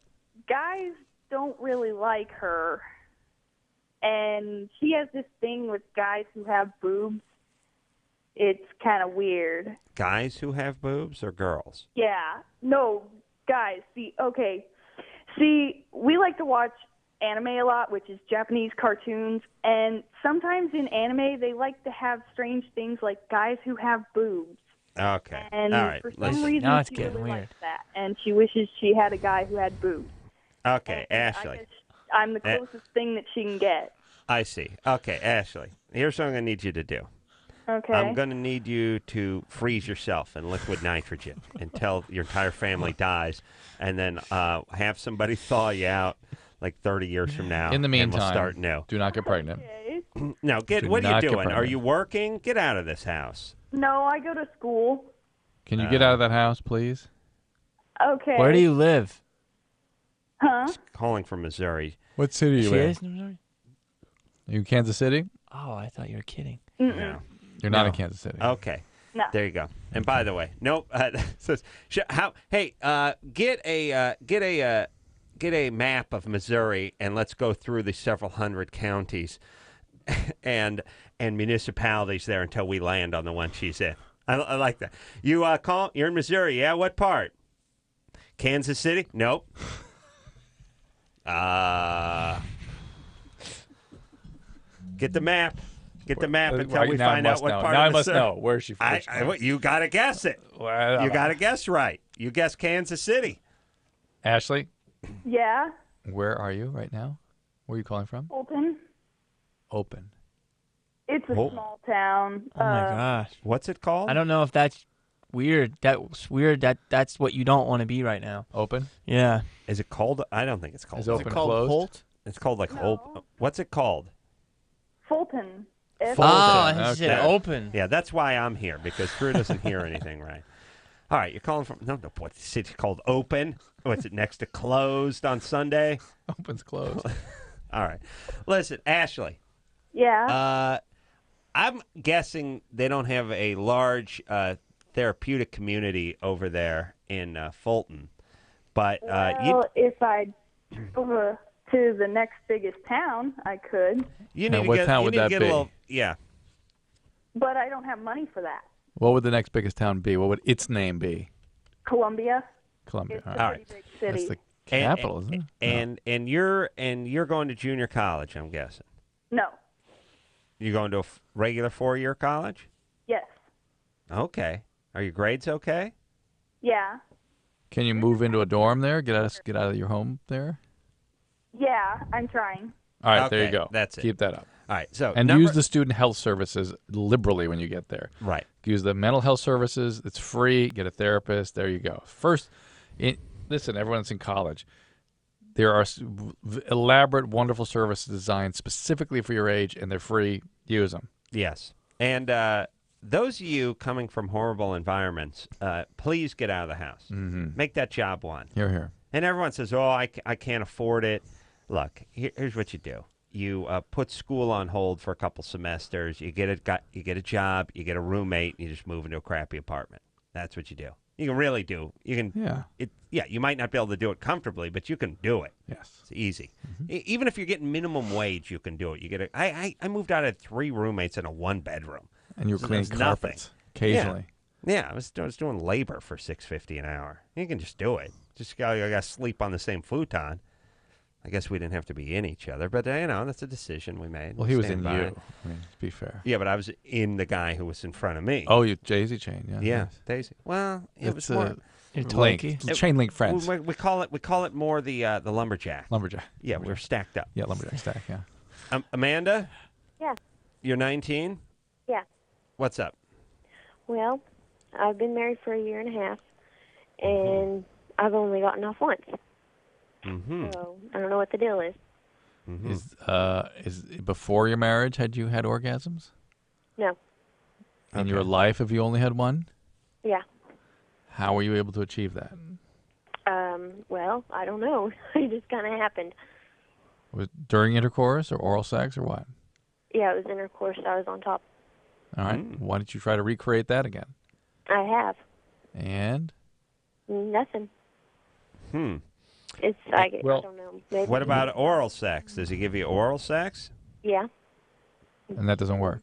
F: guys don't really like her, and she has this thing with guys who have boobs. It's kind of weird.
C: Guys who have boobs or girls?
F: Yeah. No, guys. See, we like to watch anime a lot, which is Japanese cartoons, and sometimes in anime they like to have strange things like guys who have boobs.
C: Okay.
F: And
C: All right.
F: for some
C: Listen.
F: reason,
D: Now it's
F: she
D: getting
F: really
D: weird.
F: likes that, and she wishes she had a guy who had boobs.
C: Okay,
F: And
C: Ashley.
F: I guess I'm the closest thing that she can get.
C: I see. Okay, Ashley. Here's what I'm going to need you to do.
F: Okay.
C: I'm going to need you to freeze yourself in liquid nitrogen until your entire family dies, and then have somebody thaw you out like 30 years from now.
E: In the
C: and
E: meantime,
C: we'll start new.
E: do not get pregnant.
F: Okay.
C: No,
E: Do
C: what are
E: not
C: you
E: get
C: doing? Are
E: pregnant.
C: you working? Get out of this house.
F: No, I go to school.
E: Can you get out of that house, please?
F: Okay.
D: Where do you live?
F: Huh?
C: Calling from Missouri.
E: What city
D: She is in Missouri?
E: Are you in Kansas City?
D: Oh, I thought you were kidding.
C: No.
E: You're not
C: No.
E: in Kansas City.
C: Okay.
F: No.
C: There you go. And by the way, nope. Says, get a map of Missouri and let's go through the several hundred counties and municipalities there until we land on the one she's in. I like that. You you're in Missouri, yeah? What part? Kansas City? Nope. Get the map. Get the map until we
E: Now I
C: find out
E: must
C: what
E: know.
C: part
E: Now
C: of
E: I must
C: Missouri.
E: know. Where's she from?
C: You got to guess it. You got to guess right. You guess Kansas City.
E: Ashley,
F: Yeah.
E: where are you right now? Where are you calling from?
F: Fulton.
E: Open.
F: It's a
C: Oh.
F: small town.
D: Oh my gosh.
C: What's it called?
D: I don't know if that's weird. That's weird. That's what you don't want to be right now.
E: Open?
D: Yeah.
C: Is it called? I don't think it's called.
E: Is open closed?
C: It's called like Hope. What's it called?
F: Fulton.
C: Fulton.
D: Oh,
E: Okay.
D: he said open.
C: Yeah, that's why I'm here because Drew doesn't hear anything right. All right, you're calling from no. What the city's called? Open. What's it next to closed on Sunday?
E: Open's closed.
C: All right. Listen, Ashley.
F: Yeah.
C: I'm guessing they don't have a large therapeutic community over there in Fulton, but
F: well, if I go to the next biggest town, I could,
C: you
E: Now,
C: need to
E: what
C: get,
E: town
C: you
E: would
C: need to
E: that
C: get
E: be?
C: a little. Yeah.
F: but I don't have money for that.
E: What would the next biggest town be? What would its name be?
F: Columbia.
E: Columbia.
F: It's
E: All
F: a
E: right.
C: right.
F: pretty big city.
E: That's the capital, isn't it?
C: And you're going to junior college, I'm guessing.
F: No.
C: You going to a regular 4-year college?
F: Yes.
C: Okay. Are your grades okay?
G: Yeah.
E: Can you move into a dorm there? Get out of your home there?
G: Yeah, I'm trying.
E: All right, there
C: Okay,
E: you go.
C: that's it.
E: Keep that up.
C: All right. So
E: And use the student health services liberally when you get there.
C: right.
E: Use the mental health services. It's free. Get a therapist. There you go. First, listen, everyone that's in college, there are elaborate, wonderful services designed specifically for your age, and they're free. Use them.
C: Yes. And those of you coming from horrible environments, please get out of the house.
E: Mm-hmm.
C: Make that job one.
E: Here.
C: And everyone says, "Oh, I can't afford it." Look, here's what you do: you put school on hold for a couple semesters. You get a job. You get a roommate. And you just move into a crappy apartment. That's what you do. You can really do. You can.
E: Yeah.
C: Yeah. You might not be able to do it comfortably, but you can do it.
E: Yes.
C: It's easy. Even if you're getting minimum wage, you can do it. You get I moved out of 3 roommates in a 1-bedroom.
E: And you're cleaning
C: There's
E: carpets occasionally.
C: Yeah, I was doing labor for $6.50 an hour. You can just do it. Just got to sleep on the same futon. I guess we didn't have to be in each other, but that's a decision we made.
E: Well, he was in
C: Stand by
E: you.
C: it.
E: I mean, to be fair.
C: Yeah, but I was in the guy who was in front of me.
E: Oh, you daisy chain. Yeah.
C: yeah,
E: nice.
C: Daisy. Well, it was
E: It's
C: more.
E: link.
D: Twinkie.
E: Chain link friends.
C: We call it more the lumberjack.
E: Lumberjack.
C: Yeah, we're stacked up.
E: Yeah, lumberjack stack. Yeah.
C: Amanda,
F: Yeah.
C: you're 19.
F: Yeah.
C: What's up?
F: Well, I've been married for 1.5 years, and I've only gotten off once.
C: Mm-hmm.
F: So I don't know what the deal is.
E: Is before your marriage had you had orgasms?
F: No.
E: In your life, have you only had one?
F: Yeah.
E: How were you able to achieve that?
F: Well, I don't know. It just kind of happened.
E: Was it during intercourse or oral sex or what?
F: Yeah, it was intercourse. I was on top.
E: All right. Why don't you try to recreate that again?
F: I have.
E: And
F: Nothing. It's,
E: well,
F: I don't know. Maybe.
C: What about oral sex? Does he give you oral sex?
F: Yeah.
E: that doesn't work.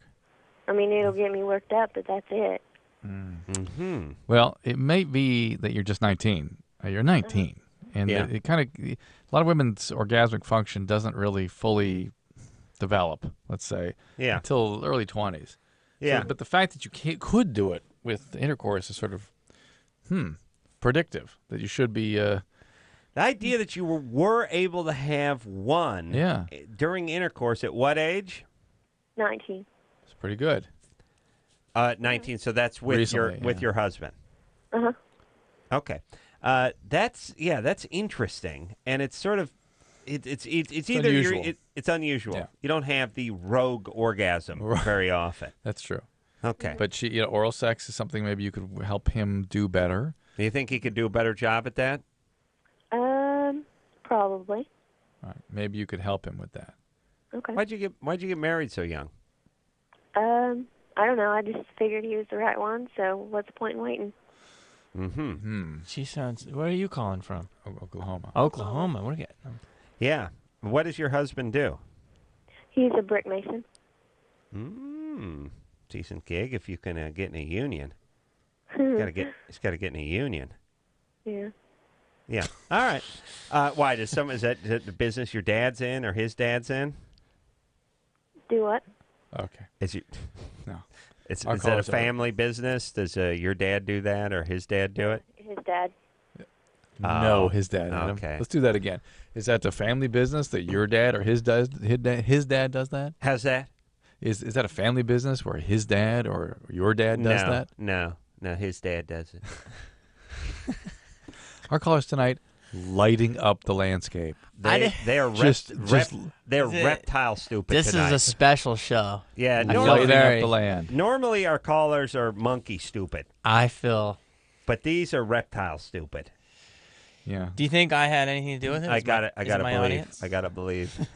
F: I mean, it'll get me worked up, but that's it.
C: Mm-hmm.
E: Well, it may be that you're just 19. You're 19, and
C: Yeah.
E: it kind of a lot of women's orgasmic function doesn't really fully develop. Let's say
C: Yeah.
E: until early 20s.
C: Yeah.
E: So, but the fact that you could do it with intercourse is sort of predictive that you should be.
C: The idea that you were able to have one
E: Yeah.
C: during intercourse at what age?
F: 19.
E: It's pretty good.
C: 19. So that's with
E: Recently,
C: with
E: yeah.
C: your husband.
F: Uh-huh.
C: Okay. That's interesting, and it's sort of it's either
E: unusual.
C: it's unusual.
E: Yeah.
C: You don't have the rogue orgasm very often.
E: That's true.
C: Okay.
E: But oral sex is something maybe you could help him do better.
C: Do you think he could do a better job at that?
F: Probably.
E: All right. Maybe you could help him with that.
F: Okay.
C: Why'd you get married so young?
F: I don't know. I just figured he was the right one, so what's the point in waiting?
C: Mm-hmm.
D: She sounds. Where are you calling from?
E: Oklahoma.
D: Oklahoma. We're getting.
C: Yeah. What does your husband do?
F: He's a brick mason.
C: Decent gig if you can get in a union. He's got to get in a union.
F: Yeah.
C: Yeah. All right. Why is that the business your dad's in or his dad's in?
F: Do what?
E: Okay. No.
C: Is
E: Our
C: that a
E: callers are-
C: family business? Does your dad do that or his dad do it?
F: His dad.
E: No, his dad. Adam.
C: okay.
E: Let's do that again. Is that the family business that your dad or his dad does that?
C: How's that?
E: Is that a family business where his dad or your dad does that?
C: No, his dad does it.
E: Our callers tonight lighting up the landscape.
C: They are they're reptile stupid
D: This
C: tonight.
D: is a special show.
C: Yeah,
D: I feel
C: normally,
E: Lighting
D: very-
E: up the land.
C: normally our callers are monkey stupid,
D: I feel.
C: but these are reptile stupid.
E: Yeah.
D: Do you think I had anything to do with it?
C: I
D: Is
C: got
D: my-
C: it. I
D: is
C: got to
D: my
C: believe.
D: audience?
C: I got to believe.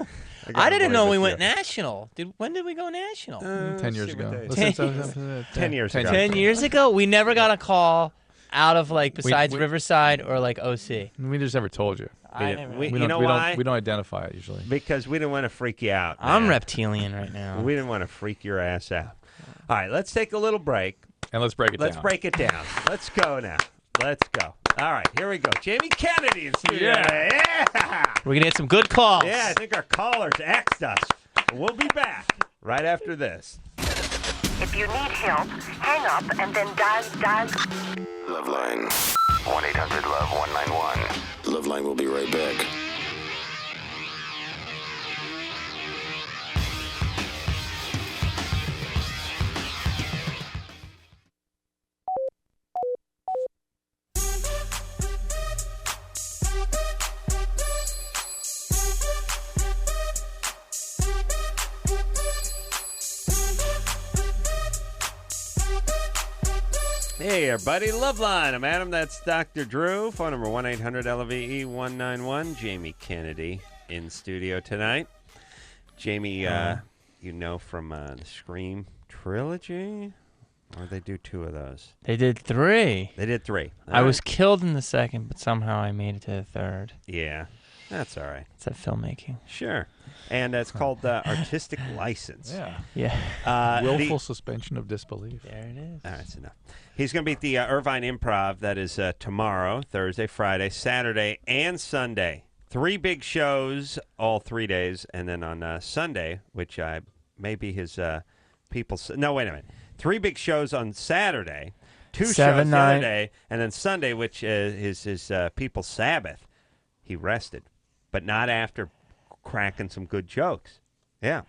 D: I didn't know we went
C: now.
D: national. When did we go national?
E: 10 years ago.
C: what
E: Listen,
C: day. 10 years ago.
D: 10 years ago? We never got a call out of besides
E: we-
D: Riverside or OC.
E: We just never told you.
D: I never-
C: We-
E: We
C: you
E: don't,
C: know
E: we
C: why?
E: Don't, we don't identify it usually.
C: Because we didn't want to freak you out.
D: I'm
C: man.
D: reptilian right now.
C: We didn't want to freak your ass out. All right, let's take a little break.
E: And let's break it
C: Let's
E: down.
C: break it down. Let's go now. Let's go. All right, here we go. Jamie Kennedy in studio.
E: Yeah.
C: Yeah.
D: We're going to get some good calls.
C: Yeah, I think our callers axed us. We'll be back right after this.
H: If you need help, hang up and then dial.
I: LoveLine. 1-800-LOVE-191. LoveLine will be right back.
C: Hey, everybody. LoveLine. I'm Adam. That's Dr. Drew. Phone number 1-800-LOVE-191. Jamie Kennedy in studio tonight. Jamie, you know from the Scream trilogy? Or they do 2 of those?
D: They did 3.
C: They did 3.
D: I was killed in the second, but somehow I made it to the third.
C: Yeah, that's all right.
D: It's that filmmaking.
C: Sure. And it's called Artistic License.
E: Yeah. Willful suspension of disbelief.
D: There it is.
C: All right, that's enough. He's going to be at the Irvine Improv. That is tomorrow, Thursday, Friday, Saturday, and Sunday. 3 big shows all 3 days. And then on Sunday, which may be his people's... No, wait a minute. 3 big shows on Saturday, 2 shows the other day, and then Sunday, which is his People's Sabbath. He rested, but not after cracking some good jokes. Yeah.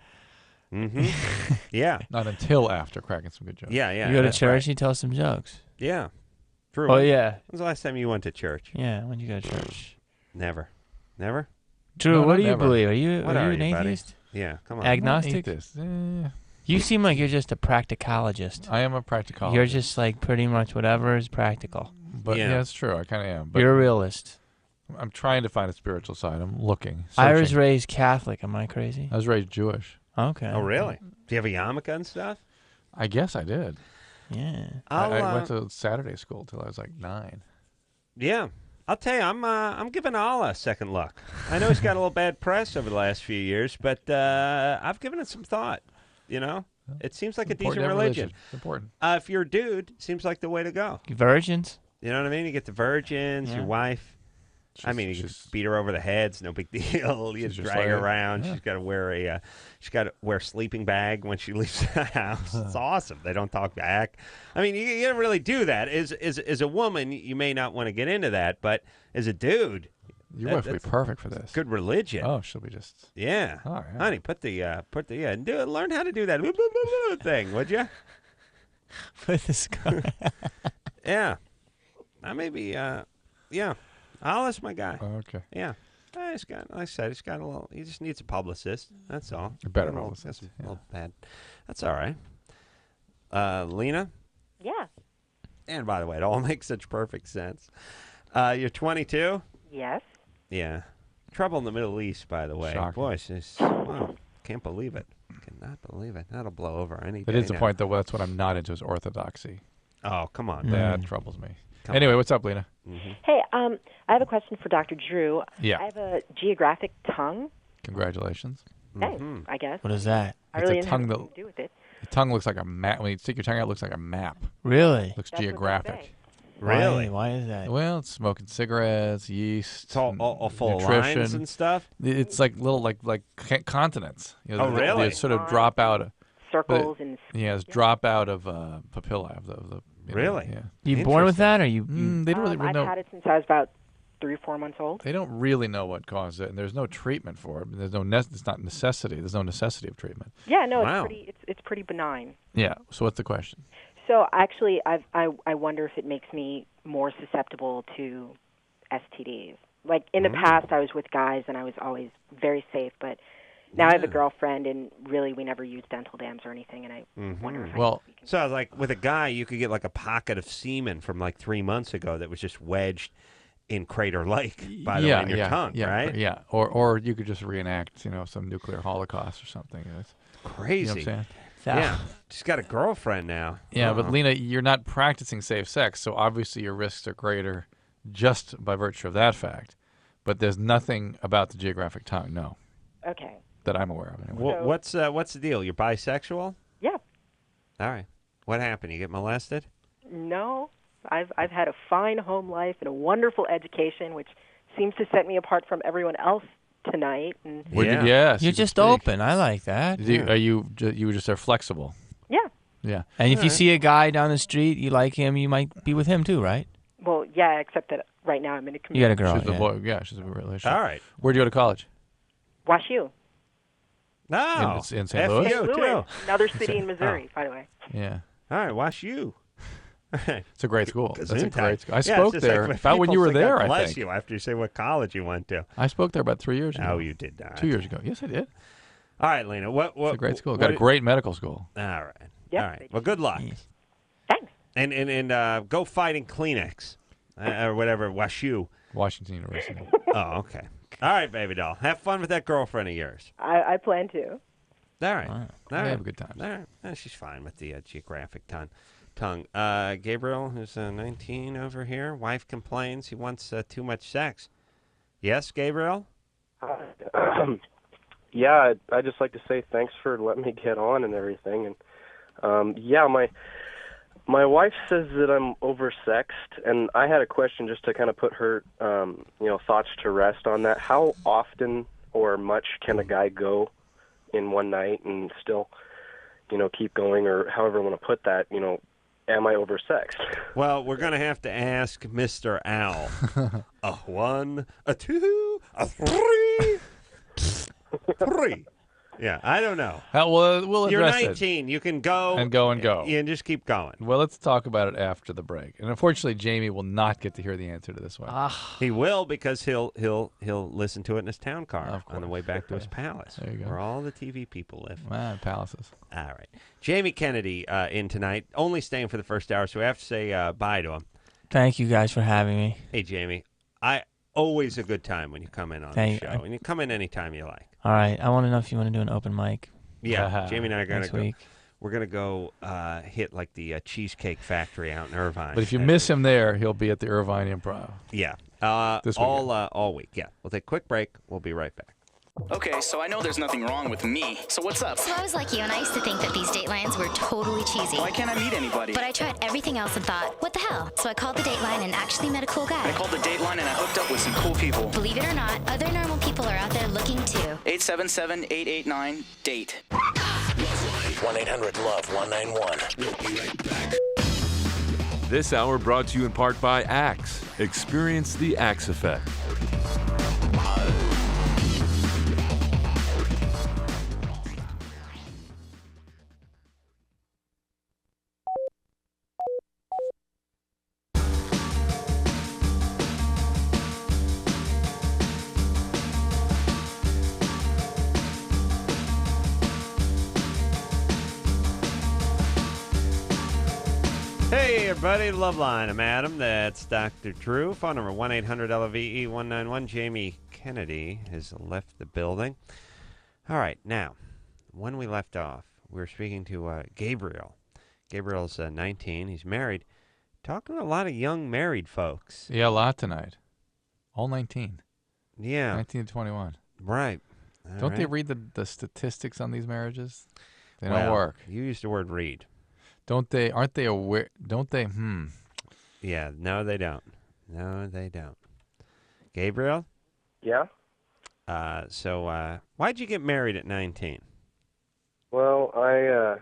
C: Mm-hmm. Yeah.
E: Not until after cracking some good jokes.
C: Yeah, yeah.
D: You go to
C: that's
D: church
C: right.
D: and you tell some jokes.
C: Yeah. True.
D: Oh, yeah.
C: When's the last time you went to church?
D: Yeah, when you go to church.
C: Never. Never?
D: Drew,
E: No,
D: what do you
E: never.
D: believe? Are you
C: What are
D: an
C: you, buddy?
D: atheist?
C: Yeah, come on.
D: Agnostic?
E: Atheist.
D: You seem like you're just a practicologist.
E: I am a practicologist.
D: You're just like pretty much whatever is practical.
E: But
C: Yeah.
E: yeah, it's true. I kind of am. But
D: You're a realist.
E: I'm trying to find a spiritual side. I'm looking.
D: I was
E: searching.
D: raised Catholic. Am I crazy?
E: I was raised Jewish.
D: Okay.
C: Oh, really? Do you have a yarmulke and stuff?
E: I guess I did.
D: Yeah.
E: I went to Saturday school till I was like 9.
C: Yeah. I'll tell you, I'm giving Allah a second look. I know he's got a little bad press over the last few years, but I've given it some thought. You know, it seems like a decent
E: Important
C: religion.
E: It's important.
C: If you're a dude, it seems like the way to go.
D: Virgins?
C: You know what I mean? You get the virgins, your wife. I mean, you can beat her over the head. It's no big deal. You
E: She's just
C: drag her
E: like-
C: around.
E: yeah.
C: She's got to wear a sleeping bag when she leaves the house. It's awesome. They don't talk back. I mean, you don't really do that. As a woman, you may not want to get into that, but as a dude,
E: Your wife would be
C: that's
E: perfect for this.
C: good religion.
E: Oh, she'll be just.
C: Yeah.
E: Oh, yeah.
C: Honey, learn how to do that thing, would you?
D: With this guy.
C: Yeah. I maybe yeah. Allah's my guy.
E: Okay.
C: Yeah. Like I said, he's got a little. He just needs a publicist. That's all.
E: A better
C: A little-
E: publicist,
C: that's a little bad. That's all right. Lena.
F: Yeah.
C: And by the way, it all makes such perfect sense. You're 22.
F: Yes.
C: Yeah. Trouble in the Middle East, by the way.
E: Shocking.
C: Boy, wow, can't believe it. Cannot believe it. That'll blow over any
E: That
C: day
E: is the
C: now.
E: point, though. That's what I'm not into is orthodoxy.
C: Oh, come on.
E: That troubles me.
C: Come
E: Anyway,
C: on.
E: what's up, Lena?
J: Hey, I have a question for Dr. Drew.
E: Yeah.
J: I have a geographic tongue.
E: Congratulations.
J: Thanks, I guess.
D: What is that?
J: I
E: It's
J: really
E: a
J: didn't
E: tongue
J: have
E: that
J: anything to do with it.
E: the tongue looks like a map. When you stick your tongue out, it looks like a map.
D: Really?
E: Looks
J: That's what they
E: geographic.
J: say.
C: Really?
D: Why is that?
E: Well, it's smoking cigarettes, yeast,
C: It's all full of
E: nutrition.
C: lines and stuff.
E: It's like little like continents. You know,
C: Oh, really?
E: They sort of drop out.
J: Circles and
E: Yeah, it's drop out of papillae of the you know,
C: Really?
E: yeah.
D: You born with that, or you?
E: They don't really
J: I've
E: know.
J: had it since I was about 3 or 4 months old.
E: They don't really know what caused it, and there's no treatment for it. There's no it's not necessity. There's no necessity of treatment.
J: Yeah, no,
C: Wow.
J: it's pretty benign.
E: Yeah. So what's the question?
J: So actually, I wonder if it makes me more susceptible to STDs. Like in the past, I was with guys and I was always very safe, but now I have a girlfriend and really we never use dental dams or anything, and I wonder if
E: Well,
C: So, like, with a guy, you could get, like, a pocket of semen from, like, 3 months ago that was just wedged in Crater Lake, by the way, in your tongue, right?
E: Yeah. Or you could just reenact, some nuclear holocaust or something. It's
C: Crazy.
E: You know what I'm saying?
C: Yeah. She's got a girlfriend now.
E: Yeah, but Lena, you're not practicing safe sex, so obviously your risks are greater just by virtue of that fact. But there's nothing about the geographic tongue, no,
J: Okay.
E: that I'm aware of. Anyway.
C: What's the deal? You're bisexual?
J: Yeah.
C: All right. What happened? You get molested?
J: No, I've had a fine home life and a wonderful education, which seems to set me apart from everyone else tonight. And
E: Yes.
D: You're
E: you
D: just
E: speak.
D: open. I like that.
E: You just are flexible.
J: yeah.
E: Yeah.
D: And if you see a guy down the street, you like him, you might be with him too, right?
J: Well, yeah, except that right now I'm in a
D: You
J: community.
D: got a girl.
E: She's a boy. Yeah, she's a relationship.
C: All right.
E: Where'd you go to college?
J: Wash U.
C: No.
E: In St. Louis?
C: FU,
J: Louis,
C: too.
J: another city in Missouri, by the way.
E: Yeah.
C: All right, Wash U.
E: It's a great school. That's a
C: Gesundheit.
E: great school. I
C: Yeah,
E: spoke
C: it's just
E: there
C: like
E: about when
C: people
E: you were
C: say
E: there,
C: God
E: I
C: bless
E: think.
C: you after you say what college you went to.
E: I spoke there about 3 years ago.
C: No, you did not.
E: 2 years ago. Yes, I did.
C: All right, Lena. What?
E: It's a great school. Got a great medical school.
C: All right.
J: Yep.
C: All right. Well, good luck.
J: Thanks.
C: And go fight in Kleenex or whatever. Wash U.
E: Washington University.
C: Oh, okay. All right, baby doll. Have fun with that girlfriend of yours.
J: I plan to.
C: All right.
E: Wow.
C: All
E: They
C: right.
E: have a good time.
C: All right. She's fine with the geographic tongue. Gabriel, who's 19 over here. Wife complains he wants too much sex. Yes, Gabriel?
K: Yeah, I'd just like to say thanks for letting me get on and everything. And yeah, my wife says that I'm oversexed, and I had a question just to kind of put her thoughts to rest on that. How often or much can a guy go in one night and still keep going, or however you want to put that? Am I oversexed?
C: Well, we're going to have to ask Mr. Owl. A 1, a 2, a 3. 3. Yeah, I don't know.
E: We'll
C: You're
E: address
C: 19. You can go.
E: And go and go.
C: And just keep going.
E: Well, let's talk about it after the break. And unfortunately, Jamie will not get to hear the answer to this one.
C: He will, because he'll listen to it in his town car on the way back to his palace,
E: There you go.
C: where all the TV people live.
E: Palaces.
C: All right. Jamie Kennedy in tonight, only staying for the first hour, so we have to say bye to him.
D: Thank you guys for having me.
C: Hey, Jamie, always a good time when you come in on the show, and you come in anytime you like.
D: All right. I want to know if you want to do an open mic.
C: Yeah, Jamie and I are going to
D: next
C: go.
D: week.
C: We're going to go hit like the Cheesecake Factory out in Irvine.
E: But if you miss him there, he'll be at the Irvine Improv.
C: Yeah.
E: This
C: all week. Yeah. We'll take a quick break. We'll be right back.
L: Okay, so I know there's nothing wrong with me. So what's up?
M: So I was like you, and I used to think that these Datelines were totally cheesy.
L: Why can't I meet anybody?
M: But I tried everything else and thought, what the hell? So I called the Dateline and actually met a cool guy.
L: I called the Dateline and I hooked up with some cool people.
M: Believe it or not, other normal people are out there looking too.
L: 877-889-DATE.
B: 1-800-LOVE-191.
I: We'll be right back.
N: This hour brought to you in part by Axe. Experience the Axe effect.
C: Hey, everybody, LoveLine. I'm Adam. That's Dr. Drew. Phone number 1-800-LOVE-191. Jamie Kennedy has left the building. All right, now, when we left off, we were speaking to Gabriel. Gabriel's 19. He's married. Talking to a lot of young married folks.
E: Yeah, a lot tonight. All 19.
C: Yeah.
E: 19 to 21.
C: Right.
E: Don't they read the statistics on these marriages? They don't
C: Well,
E: work.
C: You used the word read.
E: Aren't they aware? Don't they?
C: Yeah, no, they don't. No, they don't. Gabriel?
K: Yeah?
C: So why'd you get married at 19?
K: Well, I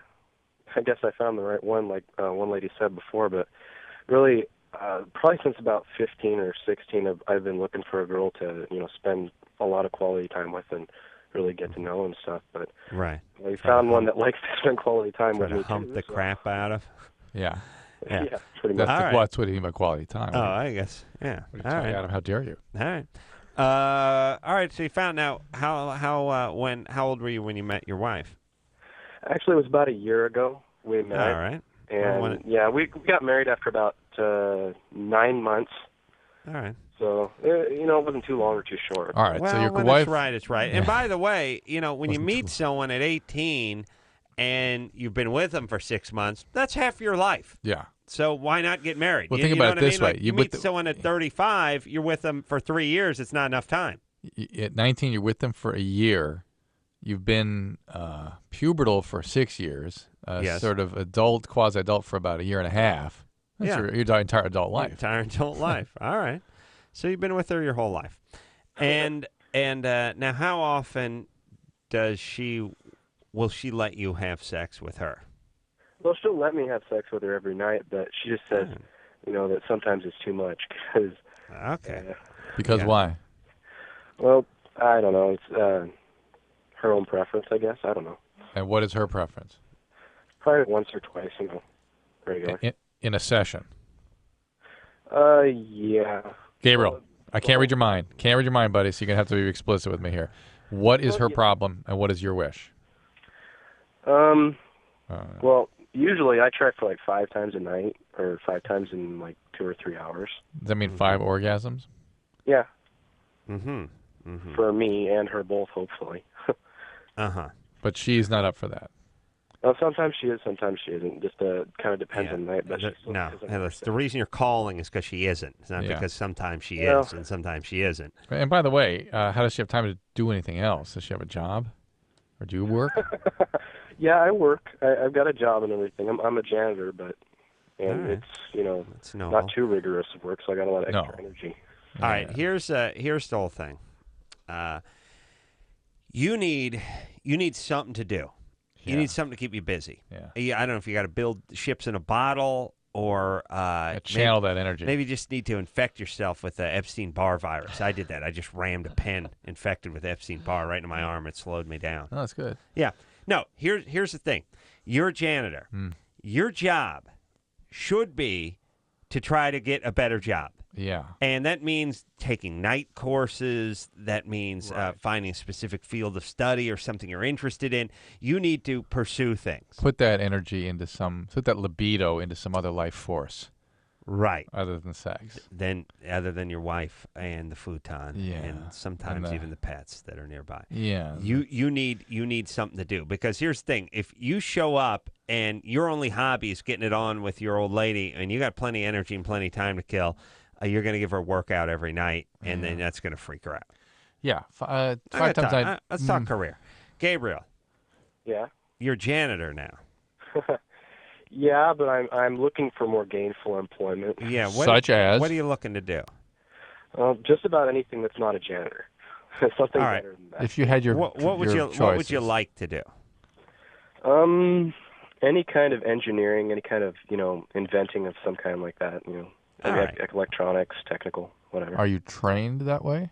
K: guess I found the right one, like one lady said before, but really, probably since about 15 or 16, I've been looking for a girl to, spend a lot of quality time with and really get to know and stuff. But
C: right,
K: I found one that likes to spend quality time with me
C: hump
K: too.
C: the crap out of.
E: Yeah.
K: Yeah, pretty much.
E: That's what you mean by quality time.
C: Oh, I guess. Yeah.
E: What are you talking, Adam? How dare you?
C: All right. All right. So you found out how old were you when you met your wife?
K: Actually, it was about a year ago we met.
C: All right.
K: And yeah, we got married after about 9 months.
C: All right.
K: So, it wasn't too long or too short.
E: All right.
C: Well,
E: so your
C: when
E: wife.
C: it's right, it's right.
E: Yeah.
C: And by the way, when you meet someone at 18 and you've been with them for 6 months, that's half your life.
E: Yeah.
C: So why not get married?
E: Well, think about it this way.
C: Like, you meet someone at 35, you're with them for 3 years. It's not enough time.
E: At 19, you're with them for a year. You've been pubertal for 6 years.
C: Yes.
E: Sort of adult, quasi-adult for about a year and a half. That's your entire adult life.
C: Entire adult life. All right. So you've been with her your whole life. And now how often will she let you have sex with her?
K: Well, she'll let me have sex with her every night, but she just says, that sometimes it's too much because.
C: Okay.
E: Because why?
K: Well, I don't know. It's her own preference, I guess. I don't know.
E: And what is her preference?
K: Probably once or twice, regular.
E: In a session.
K: Yeah.
E: Gabriel, I can't read your mind. Can't read your mind, buddy. So you're gonna have to be explicit with me here. What is her problem, and what is your wish?
K: Well, usually I try for like 5 times a night, or 5 times in like 2 or 3 hours.
E: Does that mean 5 orgasms?
K: Yeah.
C: Mm-hmm.
K: For me and her both, hopefully.
E: But she's not up for that.
K: Well, sometimes she is, sometimes she isn't. Just kind of depends on the night. But
C: the reason you're calling is because she isn't. It's not because sometimes she is and sometimes she isn't.
E: And by the way, how does she have time to do anything else? Does she have a job? Or do you work?
K: Yeah, I work. I've got a job and everything. I'm a janitor, but it's not too rigorous of work, so I got a lot of extra energy.
C: All right, here's the whole thing. You need something to do. You need something to keep you busy. I don't know if you got to build ships in a bottle or
E: channel that energy.
C: Maybe you just need to infect yourself with the Epstein-Barr virus. I did that. I just rammed a pen infected with Epstein-Barr right into my arm. It slowed me down.
E: Oh, that's good.
C: Yeah. No, here's the thing. You're a janitor. Your job should be to try to get a better job.
E: Yeah.
C: And that means taking night courses. That means finding a specific field of study or something you're interested in. You need to pursue things.
E: Put that energy into put that libido into some other life force.
C: Right.
E: Other than sex.
C: Other than your wife and the futon. And sometimes even the pets that are nearby.
E: Yeah.
C: You need something to do. Because here's the thing. If you show up and your only hobby is getting it on with your old lady and you got plenty of energy and plenty of time to kill, you're going to give her a workout every night, and then that's going to freak her out.
E: Yeah. 5 times a night.
C: Let's talk career. Gabriel.
K: Yeah?
C: You're a janitor now.
K: Yeah, but I'm looking for more gainful employment.
C: Yeah.
E: Such as?
C: What are you looking to do?
K: Just about anything that's not a janitor. Something better than that.
E: If you had
C: what would you like to do?
K: Any kind of engineering, any kind of, inventing of some kind like that, electronics, technical, whatever.
E: Are you trained that way?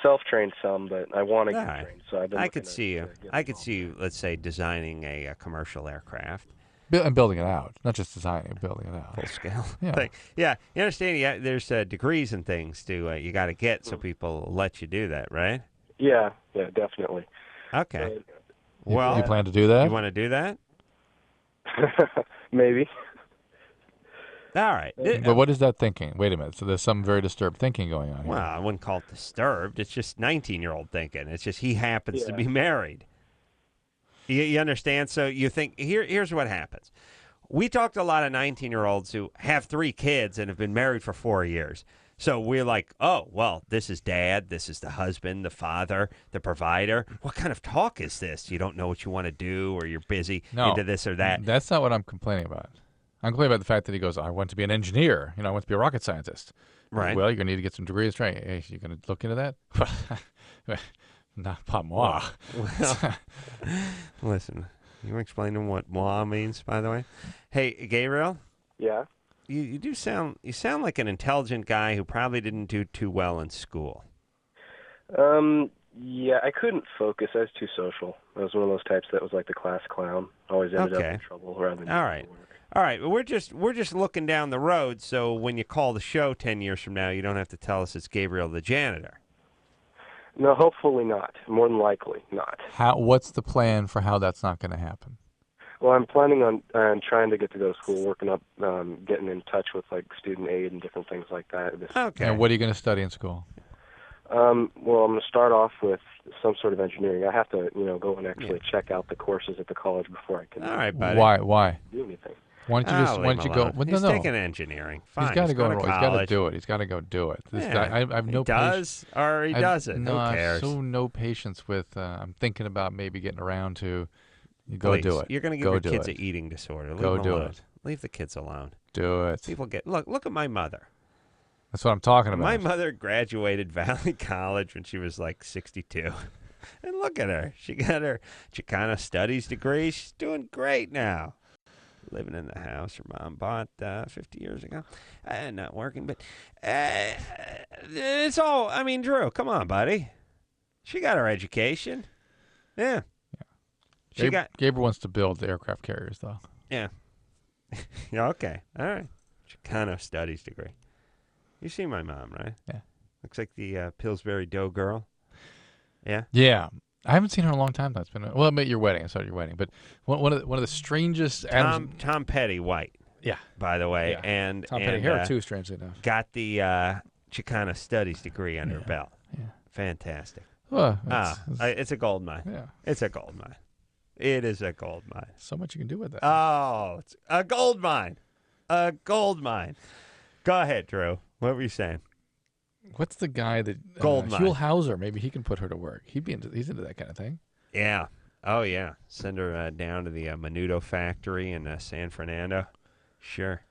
K: Self-trained some, but I want to get trained. So I've been
C: I could see you, let's say, designing a commercial aircraft.
E: And building it out. Not just designing it, building it out.
C: Full scale.
E: Yeah.
C: Yeah, you understand? Yeah, there's degrees and things you got to get so people let you do that, right?
K: Yeah, definitely.
C: Okay.
E: You plan to do that?
C: You want to do that?
K: Maybe.
C: All right.
E: But what is that thinking? Wait a minute. So there's some very disturbed thinking going on here.
C: Well, I wouldn't call it disturbed. It's just 19-year-old thinking. It's just he happens to be married. You understand? So you think, here's what happens. We talked to a lot of 19-year-olds who have 3 kids and have been married for 4 years. So we're like, oh, well, this is dad, this is the husband, the father, the provider. What kind of talk is this? You don't know what you want to do, or you're busy into this or that.
E: That's not what I'm complaining about. I'm complaining about the fact that he goes, I want to be an engineer. I want to be a rocket scientist.
C: Right.
E: Well, you're going to need to get some degrees training. Hey, you're going to look into that? Not pas moi.
C: Well, listen, you explain to him what moi means, by the way? Hey, Gabriel?
K: Yeah?
C: You sound like an intelligent guy who probably didn't do too well in school.
K: Yeah, I couldn't focus. I was too social. I was one of those types that was like the class clown. Always ended up in trouble rather than
C: All right. All right, well, we're just looking down the road, so when you call the show 10 years from now, you don't have to tell us it's Gabriel the janitor.
K: No, hopefully not. More than likely not.
E: What's the plan for how that's not going to happen?
K: Well, I'm planning on trying to get to go to school, working up, getting in touch with like student aid and different things like that.
C: Okay.
E: And what are you going to study in school?
K: Well, I'm going to start off with some sort of engineering. I have to, go and actually check out the courses at the college before I can.
C: All right, buddy.
E: Why?
K: Do anything.
E: Why don't you go? Well,
C: He's
E: no.
C: taking engineering. Fine.
E: He's got to go.
C: He's
E: He's got to do it. He's got to go do it. This guy, I have no.
C: He does or he doesn't.
E: No,
C: Who cares?
E: I have so no patience with. I'm thinking about maybe getting around to. Go do it.
C: You're going to give your kids an eating disorder.
E: Go do it.
C: Leave the kids alone.
E: Do it.
C: People look at my mother.
E: That's what I'm talking about.
C: My mother graduated Valley College when she was like 62. And look at her. She got her Chicano studies degree. She's doing great now. Living in the house her mom bought 50 years ago. Not working, but it's all, I mean, Drew, come on, buddy. She got her education. Yeah.
E: Gabriel wants to build the aircraft carriers, though.
C: Yeah. Yeah, okay. All right. Chicano studies degree. You see my mom, right?
E: Yeah.
C: Looks like the Pillsbury Dough girl. Yeah?
E: Yeah. I haven't seen her in a long time. That's been at your wedding. I saw your wedding, but one of the strangest.
C: Tom Petty, white.
E: Yeah.
C: By the way,
E: Yeah.
C: and
E: Tom Petty hair too, strangely enough.
C: Got the Chicano studies degree under her belt.
E: Yeah.
C: Fantastic.
E: Well,
C: it's a gold mine.
E: Yeah.
C: It's a gold mine. It is a gold mine.
E: So much you can do with that.
C: Oh, it's a gold mine. A gold mine. Go ahead, Drew. What were you saying?
E: What's the guy that
C: Gold mine.
E: Huell Hauser? Maybe he can put her to work. He's into that kind of thing.
C: Yeah. Oh, yeah. Send her down to the Menudo factory in San Fernando. Sure.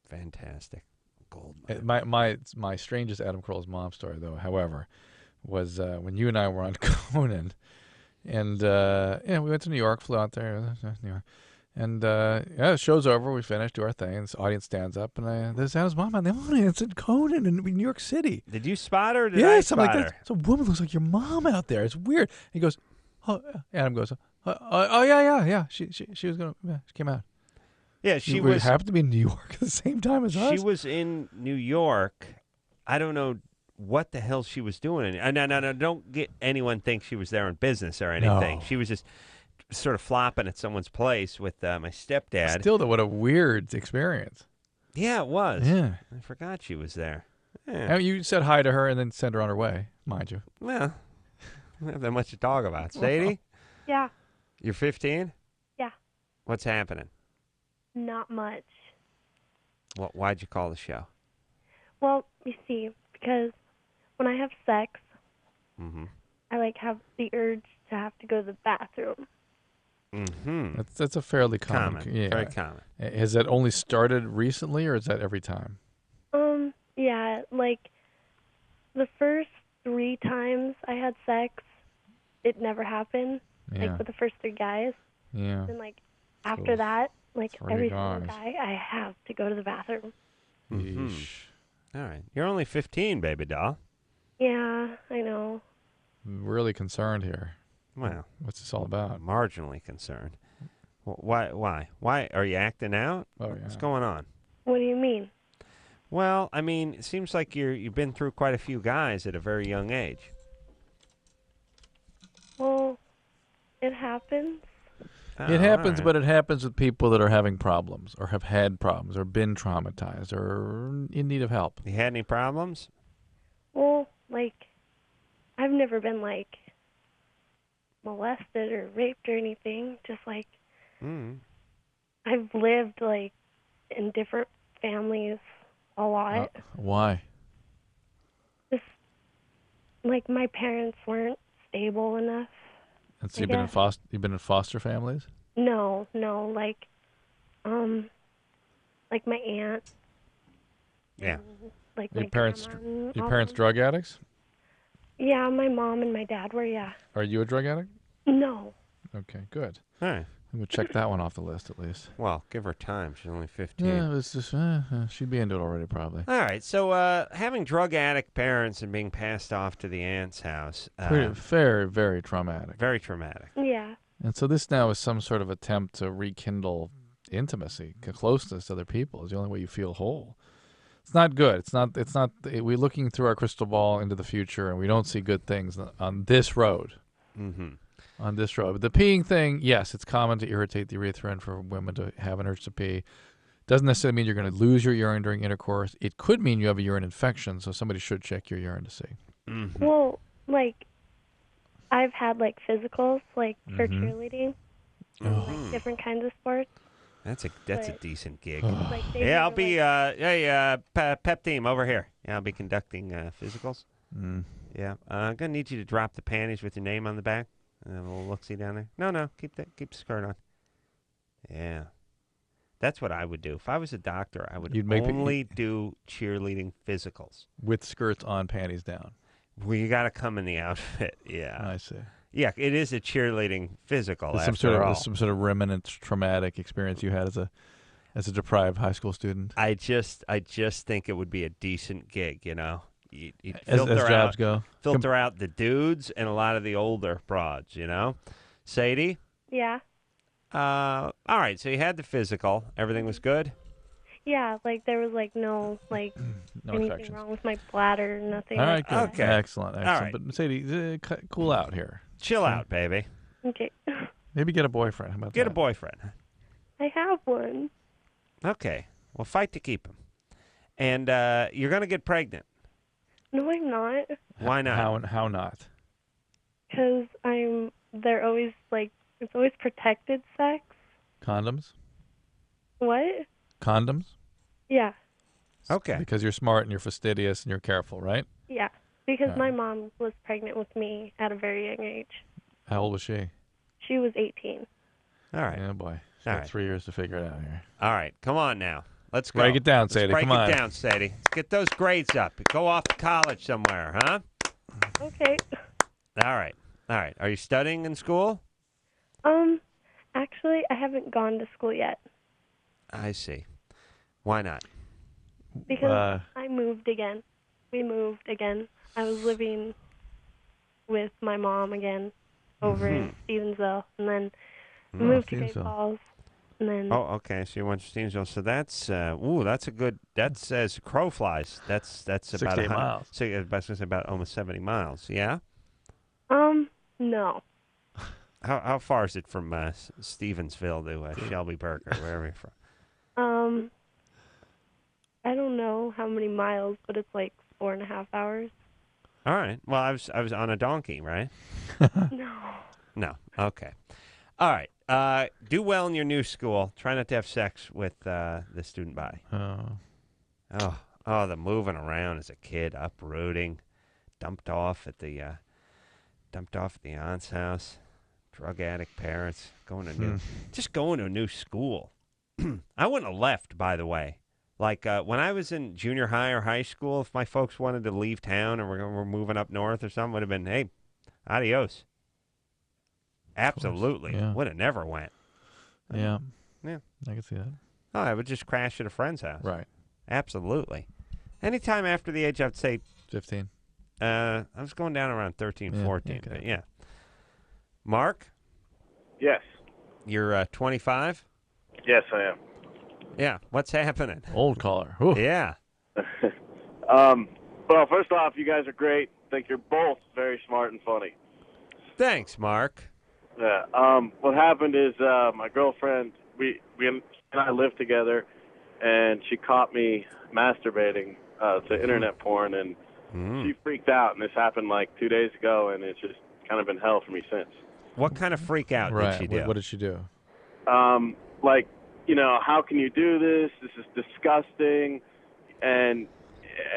C: Fantastic. Gold mine.
E: My strangest Adam Carolla's mom story, though, however, was when you and I were on Conan, and we went to New York, flew out there, New York. And the show's over. We finished, do our thing. And this audience stands up, and there's Adam's mom on the audience in Conan in New York City.
C: Did you spot her? Or did
E: yeah,
C: I
E: something
C: spot
E: like
C: her?
E: that. So a woman looks like your mom out there. It's weird. He goes, oh, Adam goes, oh yeah. She was gonna, she came out.
C: Yeah, she was
E: happened to be in New York at the same time as us.
C: She was in New York. I don't know what the hell she was doing. No. Don't get anyone think she was there on business or anything.
E: No.
C: She was just sort of flopping at someone's place with my stepdad.
E: Still, though, what a weird experience.
C: Yeah, it was.
E: Yeah.
C: I forgot she was there. Yeah.
E: And you said hi to her and then sent her on her way, mind you.
C: Well, we don't have that much to talk about. Sadie?
F: Yeah.
C: You're 15?
F: Yeah.
C: What's happening?
F: Not much.
C: Why'd you call the show?
F: Well, you see, because when I have sex,
C: Mm-hmm.
F: I have the urge to have to go to the bathroom.
C: Mm-hmm.
E: That's a fairly common.
C: Common.
E: Yeah.
C: Very common.
E: Has that only started recently, or is that every time?
F: Yeah, the first 3 times I had sex, it never happened.
E: Yeah.
F: With the first 3 guys.
E: Yeah.
F: And after that,
E: 3
F: every single
E: guys.
F: guy, I have to go to the bathroom.
C: Mm-hmm. All right. You're only 15, baby doll.
F: Yeah, I know.
E: I'm really concerned here.
C: Well,
E: what's this all about?
C: Marginally concerned. Why? Why are you acting out?
E: Oh, yeah.
C: What's going on?
F: What do you mean?
C: Well, I mean, it seems like you've been through quite a few guys at a very young age.
F: Well, it happens.
E: It happens, but it happens with people that are having problems or have had problems or been traumatized or in need of help.
C: You had any problems?
F: Well, I've never been, molested or raped or anything. Just, I've lived, in different families a lot.
E: Why?
F: Just, my parents weren't stable enough.
E: And so you've been in foster families?
F: No, my aunt.
C: Yeah.
E: Your parents drug addicts?
F: Yeah, my mom and my dad were, yeah.
E: Are you a drug addict?
F: No.
E: Okay, good.
C: All right.
E: We'll check that one off the list at least.
C: Well, give her time. She's only 15.
E: Yeah, it's just she'd be into it already probably.
C: All right. So having drug addict parents and being passed off to the aunt's house.
E: Very, very traumatic.
C: Very traumatic.
F: Yeah.
E: And so this now is some sort of attempt to rekindle intimacy, closeness to other people. Is the only way you feel whole. It's not good. It's not. We're looking through our crystal ball into the future, and we don't see good things on this road.
C: Mm-hmm.
E: On this road, but the peeing thing, yes, it's common to irritate the urethra and for women to have an urge to pee. Doesn't necessarily mean you're going to lose your urine during intercourse. It could mean you have a urine infection, so somebody should check your urine to see.
C: Mm-hmm.
F: Well, I've had physicals, for cheerleading, different kinds of sports.
C: That's a decent gig.
F: Yeah,
C: I'll be pep team over here. Yeah, I'll be conducting physicals.
E: Mm.
C: Yeah, I'm gonna need you to drop the panties with your name on the back. A little look-see down there. No, keep the skirt on. Yeah, that's what I would do if I was a doctor. I would only do cheerleading physicals
E: with skirts on, panties down.
C: Well, you got to come in the outfit. Yeah,
E: I see.
C: Yeah, it is a cheerleading physical.
E: There's
C: After
E: some sort of remnant traumatic experience you had as a deprived high school student.
C: I just think it would be a decent gig, you know. You'd
E: As jobs go.
C: Filter out the dudes and a lot of the older broads, you know. Sadie?
O: Yeah.
C: All right, so you had the physical. Everything was good?
O: Yeah, like there was like no
E: No
O: anything
E: infections.
O: wrong with my bladder, nothing.
E: All
O: like
E: right, good.
C: Okay.
E: Excellent.
C: All right.
E: But Sadie, cool out here.
C: Chill out, baby.
O: that. Okay.
E: Maybe get a boyfriend. How about
C: Get
E: that?
C: a boyfriend.
O: I have one.
C: Okay. Well, fight to keep him. And you're going to get pregnant.
O: No, I'm not.
C: Why not?
E: How not?
O: Because they're always like, it's always protected sex.
E: Condoms?
O: What?
E: Condoms?
O: Yeah.
C: Okay.
E: Because you're smart and you're fastidious and you're careful, right?
O: Yeah. Because
E: All
O: my
E: right.
O: mom was pregnant with me at a very young age.
E: How old was she?
O: She was 18.
C: All right.
E: Yeah, boy. She's
C: All
E: got
C: right.
E: 3 years to figure it out here.
C: All right. Come on now. Let's go.
E: Break it down,
C: Let's
E: Sadie.
C: break
E: Come on.
C: it down, Sadie. Let's get those grades up. Go off to college somewhere, huh?
O: Okay.
C: All right. All right. Are you studying in school?
O: Actually, I haven't gone to school yet
C: I see. Why not?
O: because I moved again. We moved again. I was living with my mom again over in Stevensville, and then we moved to Great
E: Stevensville.
O: Falls, and then
C: Oh, okay. So you went to Stevensville. So that's that's a good. That's as crow flies. That's about
E: 68 miles.
C: So I was going to say about almost 70 miles. Yeah.
O: no.
C: How far is it from Stevensville to Shelbyburg or wherever you're from?
O: I don't know how many miles, but it's like 4.5 hours.
C: All right. Well, I was on a donkey, right?
O: No.
C: No. Okay. All right. Do well in your new school. Try not to have sex with the student body. Oh, the moving around as a kid, uprooting, dumped off at the aunt's house, drug addict parents, going to a new school. I wouldn't have left, by the way. Like when I was in junior high or high school, if my folks wanted to leave town and we're moving up north or something, would have been, hey, adios. Absolutely.
E: yeah.
C: Would have never went.
E: Yeah.
C: Yeah.
E: I can see that.
C: Oh, I would just crash at a friend's house.
E: Right.
C: Absolutely. Anytime after the age, I'd say
E: 15.
C: I was going down around 13,
E: Yeah,
C: 14.
E: okay.
C: But yeah. Mark,
K: Yes.
C: you're 25?
K: Yes, I am.
C: Yeah. What's happening?
E: Old caller. Ooh.
C: Yeah.
K: Well, first off, you guys are great. I think you're both very smart and funny.
C: Thanks, Mark.
K: Yeah. What happened is my girlfriend, we and I lived together, and she caught me masturbating to internet porn, and she freaked out. And this happened like 2 days ago, and it's just kind of been hell for me since.
C: What kind of freak out
E: Right.
C: did she do?
E: What did she do?
K: Like, how can you do this? This is disgusting, and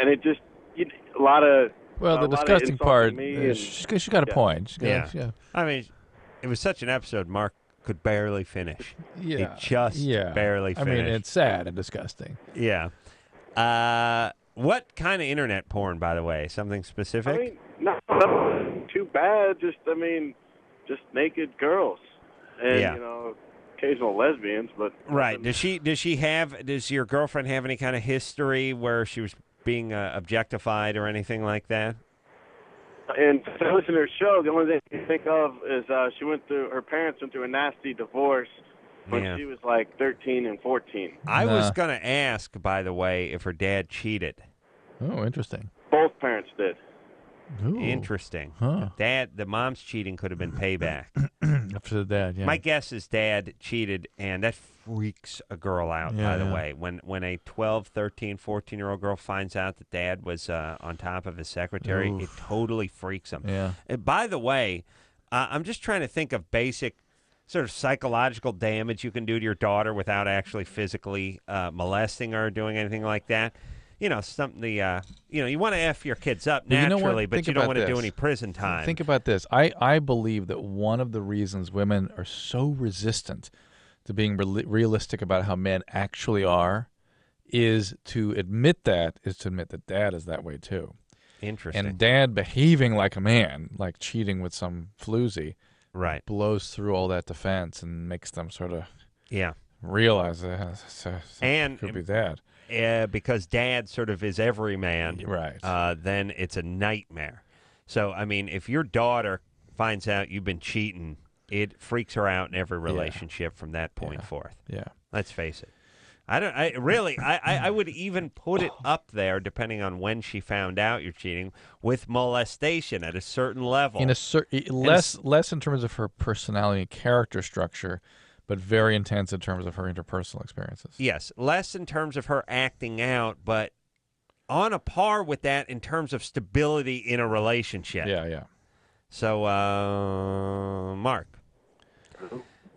K: it just a lot of.
E: Well, the
K: a lot of
E: disgusting
K: insulting
E: part,
K: me and-
E: she got a
K: yeah.
E: point. She got,
C: Yeah. I mean, it was such an episode Mark could barely finish.
E: Yeah.
C: He just barely
E: I
C: finished.
E: mean, it's sad and disgusting.
C: Yeah. What kind of internet porn, by the way? Something specific?
K: I mean, not too bad. Just naked girls, and
C: Yeah.
K: occasional lesbians. But
C: Right. Does your girlfriend have any kind of history where she was being objectified or anything like that?
K: And to listen to her show, the only thing I can think of is her parents went through a nasty divorce when
C: Yeah.
K: she was like 13 and 14.
C: I was going to ask, by the way, if her dad cheated.
E: Oh, interesting.
K: Both parents did.
E: Ooh.
C: Interesting.
E: Huh.
C: The mom's cheating could have been payback.
E: After the dad, yeah.
C: My guess is dad cheated, and that freaks a girl out,
E: Yeah,
C: by the
E: yeah.
C: way. When a 12, 13, 14-year-old girl finds out that dad was on top of his secretary, it totally freaks them.
E: Yeah.
C: And by the way, I'm just trying to think of basic sort of psychological damage you can do to your daughter without actually physically molesting her or doing anything like that. Something you want to F your kids up
E: Well, you know what?
C: naturally, but
E: Think
C: you don't
E: about
C: want to do
E: this.
C: any prison time.
E: Think about this. I believe that one of the reasons women are so resistant to being realistic about how men actually are is to admit that dad is that way too.
C: Interesting.
E: And dad behaving like a man, like cheating with some floozy,
C: right,
E: blows through all that defense and makes them sort of realize
C: and
E: could be dad.
C: Because dad sort of is every man,
E: right?
C: Then it's a nightmare. So, I mean, if your daughter finds out you've been cheating, it freaks her out in every relationship from that point forth.
E: Yeah.
C: Let's face it. I would even put it up there, depending on when she found out you're cheating, with molestation at a certain level.
E: Less in terms of her personality and character structure, but very intense in terms of her interpersonal experiences.
C: Yes, less in terms of her acting out, but on a par with that in terms of stability in a relationship.
E: Yeah.
C: So, Mark.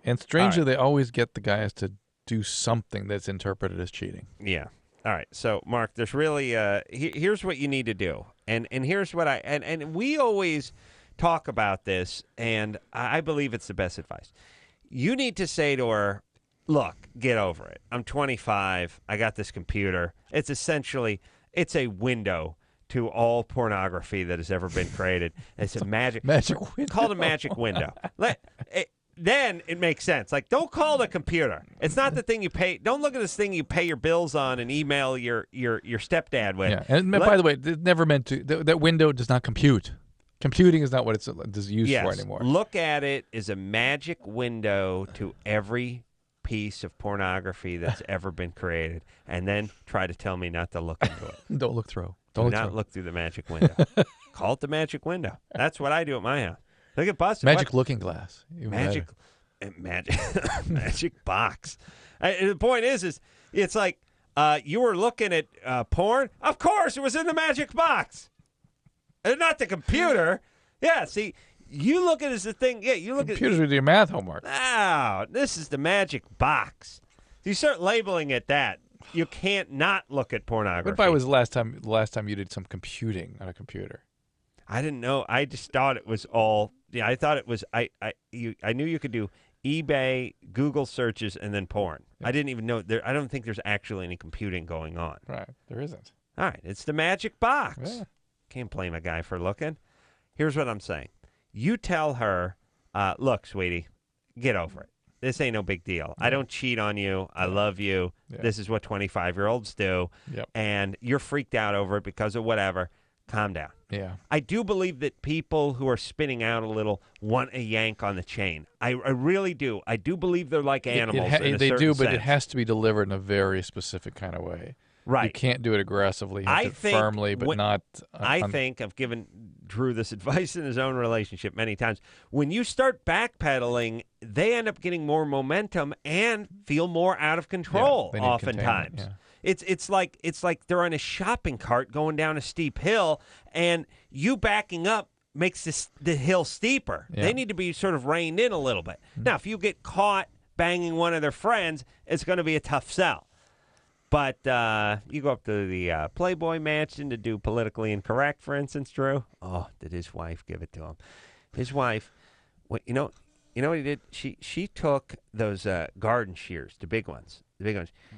E: And strangely, they always get the guys to do something that's interpreted as cheating.
C: Yeah. All right. So, Mark, there's really here's what you need to do, and here's what and we always talk about this, and I believe it's the best advice. You need to say to her, "Look, get over it. I'm 25. I got this computer. It's a window to all pornography that has ever been created. It's a magic
E: window.
C: Call it a magic window." Then it makes sense. Like, don't call it a computer. It's not the thing you pay. Don't look at this thing you pay your bills on and email your stepdad with.
E: Yeah. And by the way, it never meant to. That window does not compute. Computing is not what it's used for anymore.
C: Look at it as a magic window to every piece of pornography that's ever been created, and then try to tell me not to look into it.
E: Don't look through.
C: Do not look through the magic window. Call it the magic window. That's what I do at my house. Look at busted.
E: Magic looking glass.
C: Magic box. The point is it's like you were looking at porn. Of course, it was in the magic box, and not the computer. Yeah. See, you look at it as the thing. Yeah, you look
E: computers with your math homework.
C: No, this is the magic box. You start labeling it that. You can't not look at pornography.
E: What if I was the last time you did some computing on a computer?
C: I didn't know. I just thought it was all. Yeah, I thought it was. I knew you could do eBay, Google searches, and then porn. Yeah. I didn't even know there. I don't think there's actually any computing going on.
E: Right, there isn't.
C: All right, it's the magic box.
E: Yeah.
C: Can't blame a guy for looking. Here's what I'm saying. You tell her, look, sweetie, get over it. This ain't no big deal. I don't cheat on you. I love you. Yeah. This is what 25-year-olds do.
E: Yep.
C: And you're freaked out over it because of whatever. Calm down.
E: Yeah.
C: I do believe that people who are spinning out a little want a yank on the chain. I really do. I do believe they're like animals.
E: They do, but
C: sense.
E: It has to be delivered in a very specific kind of way.
C: Right.
E: You can't do it aggressively. You have to firmly, but not.
C: I think I've given Drew this advice in his own relationship many times. When you start backpedaling, they end up getting more momentum and feel more out of control.
E: Yeah,
C: oftentimes.
E: Yeah.
C: It's like they're on a shopping cart going down a steep hill, and you backing up makes the hill steeper.
E: Yeah.
C: They need to be sort of reined in a little bit. Mm-hmm. Now, if you get caught banging one of their friends, it's going to be a tough sell. But you go up to the Playboy Mansion to do Politically Incorrect, for instance, Drew. Oh, did his wife give it to him? His wife, you know what he did? She took those garden shears, the big ones.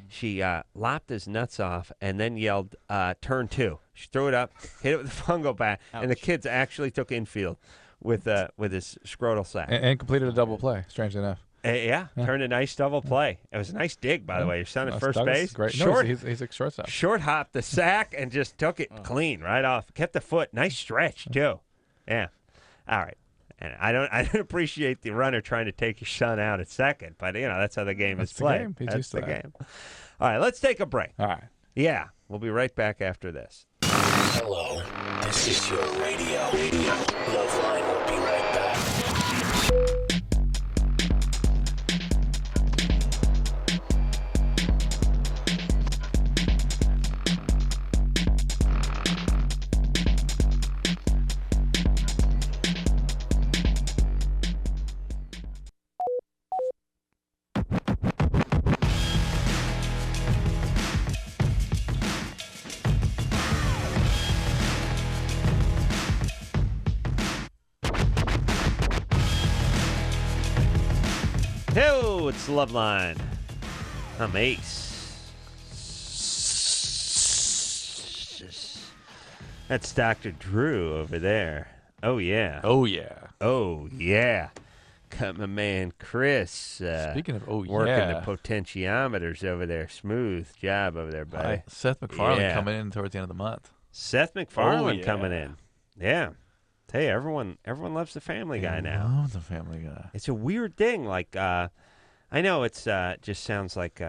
C: She lopped his nuts off and then yelled, turn 2. She threw it up, hit it with a fungo bat, and the kids actually took infield with his scrotal sack.
E: And completed a double play, strangely enough.
C: Turned a nice double play. It was a nice dig, by the way. Your son at first base.
E: Great.
C: Short,
E: no, he's a shortstop.
C: Short hopped the sack and just took it clean right off. Kept the foot. Nice stretch, too. Yeah. All right. And I don't appreciate the runner trying to take your son out at second, but that's how the game is played.
E: He's
C: that's
E: used to
C: the
E: that.
C: game. All right, let's take a break.
E: All right.
C: Yeah, we'll be right back after this.
B: Hello, this is your radio. LoveLine will be right back.
C: Hello, it's LoveLine. I'm Ace. That's Dr. Drew over there. Oh, yeah.
E: Oh, yeah.
C: Oh, yeah. Got my man Chris.
E: Speaking of
C: working
E: yeah.
C: the potentiometers over there. Smooth job over there, buddy.
E: Hi. Seth MacFarlane
C: Yeah.
E: coming in towards the end of the month.
C: Seth MacFarlane
E: yeah.
C: coming in. Yeah. Hey, everyone loves the Family Guy now.
E: Loves the Family Guy.
C: It's a weird thing. Like, I know it's just sounds like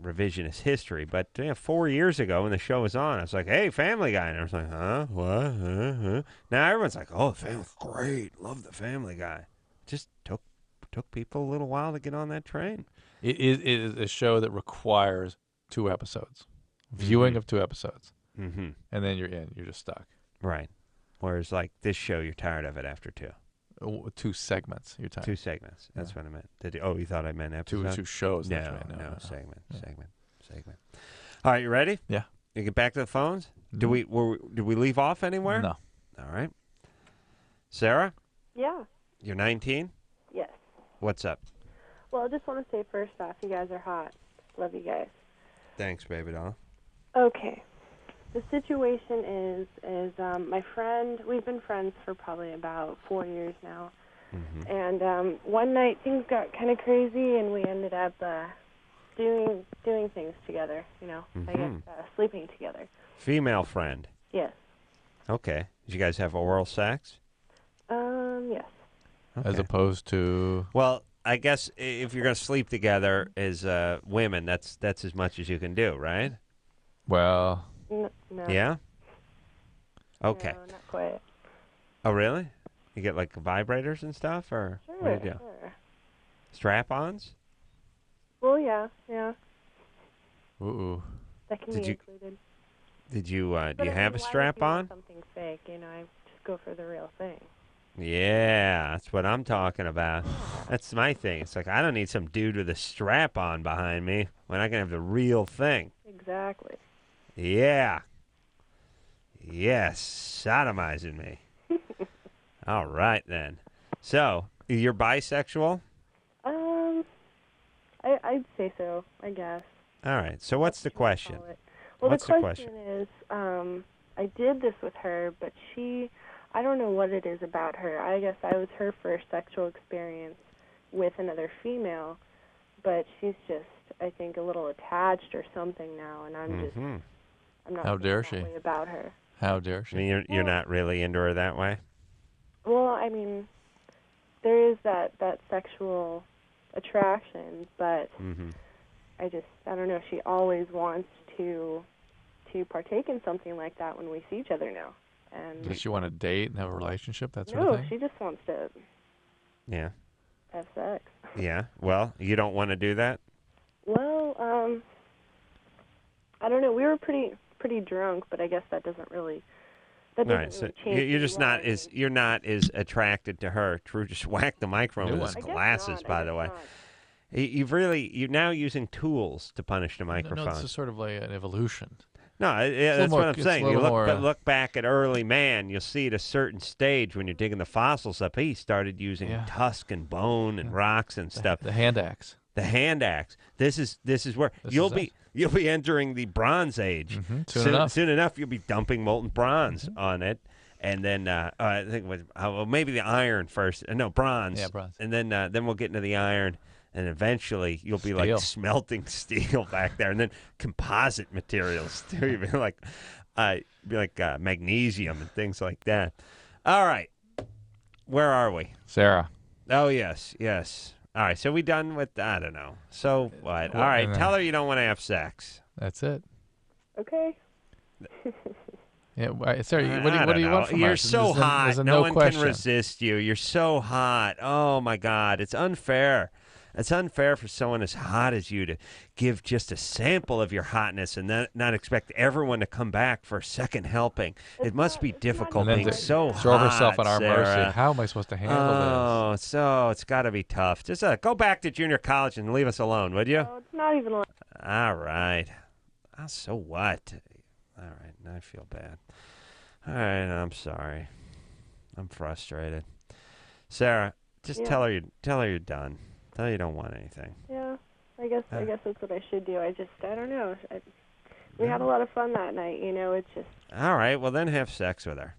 C: revisionist history, but 4 years ago when the show was on, I was like, hey, Family Guy. And I was like, huh? What? Huh? Now everyone's like, oh, Family's great. Love the Family Guy. Just took people a little while to get on that train.
E: It is a show that requires 2 episodes. Viewing of 2 episodes.
C: Mm-hmm.
E: And then you're in. You're just stuck.
C: Right. Whereas, like, this show, you're tired of it after 2.
E: 2 segments. You're tired.
C: 2 segments. That's what I meant. You thought I meant episode?
E: 2 shows.
C: No,
E: that's right.
C: no. Segment. All right, you ready?
E: Yeah.
C: You get back to the phones? Did we leave off anywhere?
E: No.
C: All right. Sarah,
P: Yeah.
C: you're 19?
P: Yes.
C: What's up?
P: Well, I just want to say first off, you guys are hot. Love you guys.
C: Thanks, baby doll.
P: Okay. The situation is my friend, we've been friends for probably about 4 years now.
C: Mm-hmm.
P: And one night things got kind of crazy and we ended up doing things together, I guess sleeping together.
C: Female friend.
P: Yes.
C: Okay. Did you guys have oral sex?
P: Yes.
C: Okay.
E: As opposed to...
C: Well, I guess if you're going to sleep together as women, that's as much as you can do, right?
E: Well...
P: No.
C: Yeah? Okay.
P: No, not quite.
C: Oh, really? You get, like, vibrators and stuff, or what do you do?
P: Sure.
C: Strap-ons?
P: Well, yeah.
E: Ooh.
P: That can be included.
C: Did you, do
P: But
C: you
P: I
C: have
P: mean,
C: a
P: why
C: strap-on?
P: would you want something fake, I just go for the real thing.
C: Yeah, that's what I'm talking about. That's my thing. It's like, I don't need some dude with a strap-on behind me when I can have the real thing.
P: Exactly.
C: Yeah. Yes, sodomizing me. All right, then. So, you're bisexual?
P: I'd say so, I guess.
C: All right, so what's the question?
P: Well,
C: What's
P: the
C: the
P: question is, I did this with her, but I don't know what it is about her. I guess I was her first sexual experience with another female, but she's just, I think, a little attached or something now, and I'm not
E: How dare
P: feeling that
E: she?
P: way about her.
E: How dare she?
C: I mean, you're not really into her that way?
P: Well, I mean, there is that sexual attraction, but I don't know. She always wants to partake in something like that when we see each other now. And
E: Does she want to date and have a relationship, that sort
P: no,
E: of thing?
P: she just wants to
C: Yeah.
P: have sex.
C: Yeah. Well, you don't want to do that?
P: Well, I don't know. We were pretty drunk, but I guess that doesn't really. That
C: All
P: doesn't
C: right, so
P: really change
C: you're
P: who
C: just
P: you are.
C: not as you're not as attracted to her. Drew just whacked the microphone with his
P: I guess
C: glasses,
P: not,
C: by the way. You're now using tools to punish the microphone.
E: No, this is sort of like an evolution.
C: No,
E: It's a
C: that's
E: little
C: what
E: more-
C: I'm
E: it's
C: saying.
E: a
C: You
E: little more,
C: look back at early man, you'll see at a certain stage when you're digging the fossils up, he started using tusk and bone and rocks and stuff.
E: The hand axe.
C: The hand axe. This is where you'll be entering the Bronze Age.
E: Soon enough.
C: You'll be dumping molten bronze on it, and then I think it was maybe the iron first. No, bronze.
E: Yeah, bronze.
C: And then we'll get into the iron. And eventually, you'll be like
E: Steel.
C: smelting steel back there, and then composite materials too. You'll be like magnesium and things like that. All right, where are we?
E: Sarah.
C: Oh yes. All right, so we done with I don't know. So what? All right, tell her you don't want to have sex.
E: That's it.
P: Okay.
E: Yeah, Sarah, what
C: I
E: do you
C: don't
E: want
C: know.
E: from
C: You're
E: us?
C: so
E: There's
C: hot.
E: there's
C: No one
E: question.
C: can resist you. You're so hot. Oh my God, it's unfair. It's unfair for someone as hot as you to give just a sample of your hotness and then not expect everyone to come back for a second helping. It must be difficult
E: And then
C: being
E: to
C: so
E: throw
C: hot,
E: herself on our mercy.
C: Sarah.
E: How am I supposed to handle
C: Oh, so it's got to be tough. Just go back to junior college and leave us alone, would you?
P: No, it's not even like.
C: All right. So what? All right, now I feel bad. All right, I'm sorry. I'm frustrated. Sarah, just tell her you're done. Tell her you don't want anything.
P: Yeah, I guess that's what I should do. I don't know. we had a lot of fun that night. It's just.
C: All right, well then have sex with her.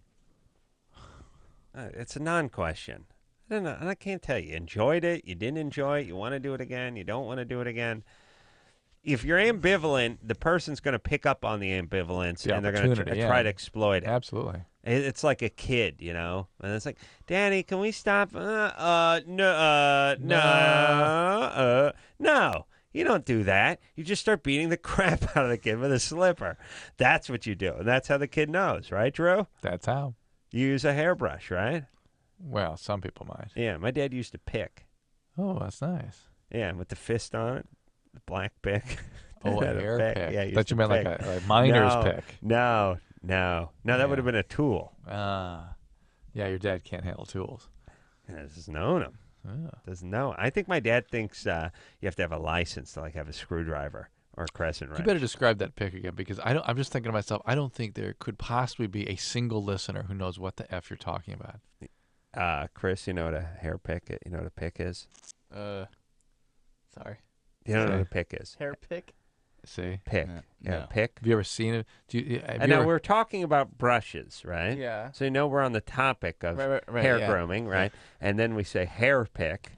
C: It's a non-question. I don't know. I can't tell you. Enjoyed it? You didn't enjoy it? You want to do it again? You don't want to do it again? If you're ambivalent, the person's going to pick up on the ambivalence, and they're going to try to exploit it.
E: Absolutely.
C: It's like a kid, and it's like, Daddy, can we stop? No. You don't do that. You just start beating the crap out of the kid with a slipper. That's what you do, and that's how the kid knows, right, Drew?
E: That's how.
C: You use a hairbrush, right?
E: Well, some people might.
C: Yeah, my dad used to pick.
E: Oh, that's nice.
C: Yeah, with the fist on it, the black pick.
E: Oh, a hair pick.
C: Yeah,
E: Thought you meant like a miner's pick.
C: No, that would have been a tool.
E: Yeah, your dad can't handle tools.
C: He doesn't own them. Doesn't know. I think my dad thinks you have to have a license to have a screwdriver or a crescent wrench.
E: You better describe that pick again, because I'm just thinking to myself, I don't think there could possibly be a single listener who knows what the F you're talking about.
C: Chris, you know what a hair pick is? You know what a pick is?
Q: Sorry.
C: You don't know what a pick is?
Q: Hair pick?
E: See?
C: Pick.
Q: No.
C: Pick.
E: Have you ever seen it?
C: Now we're talking about brushes, right?
Q: Yeah.
C: So we're on the topic of hair grooming, right? And then we say hair pick.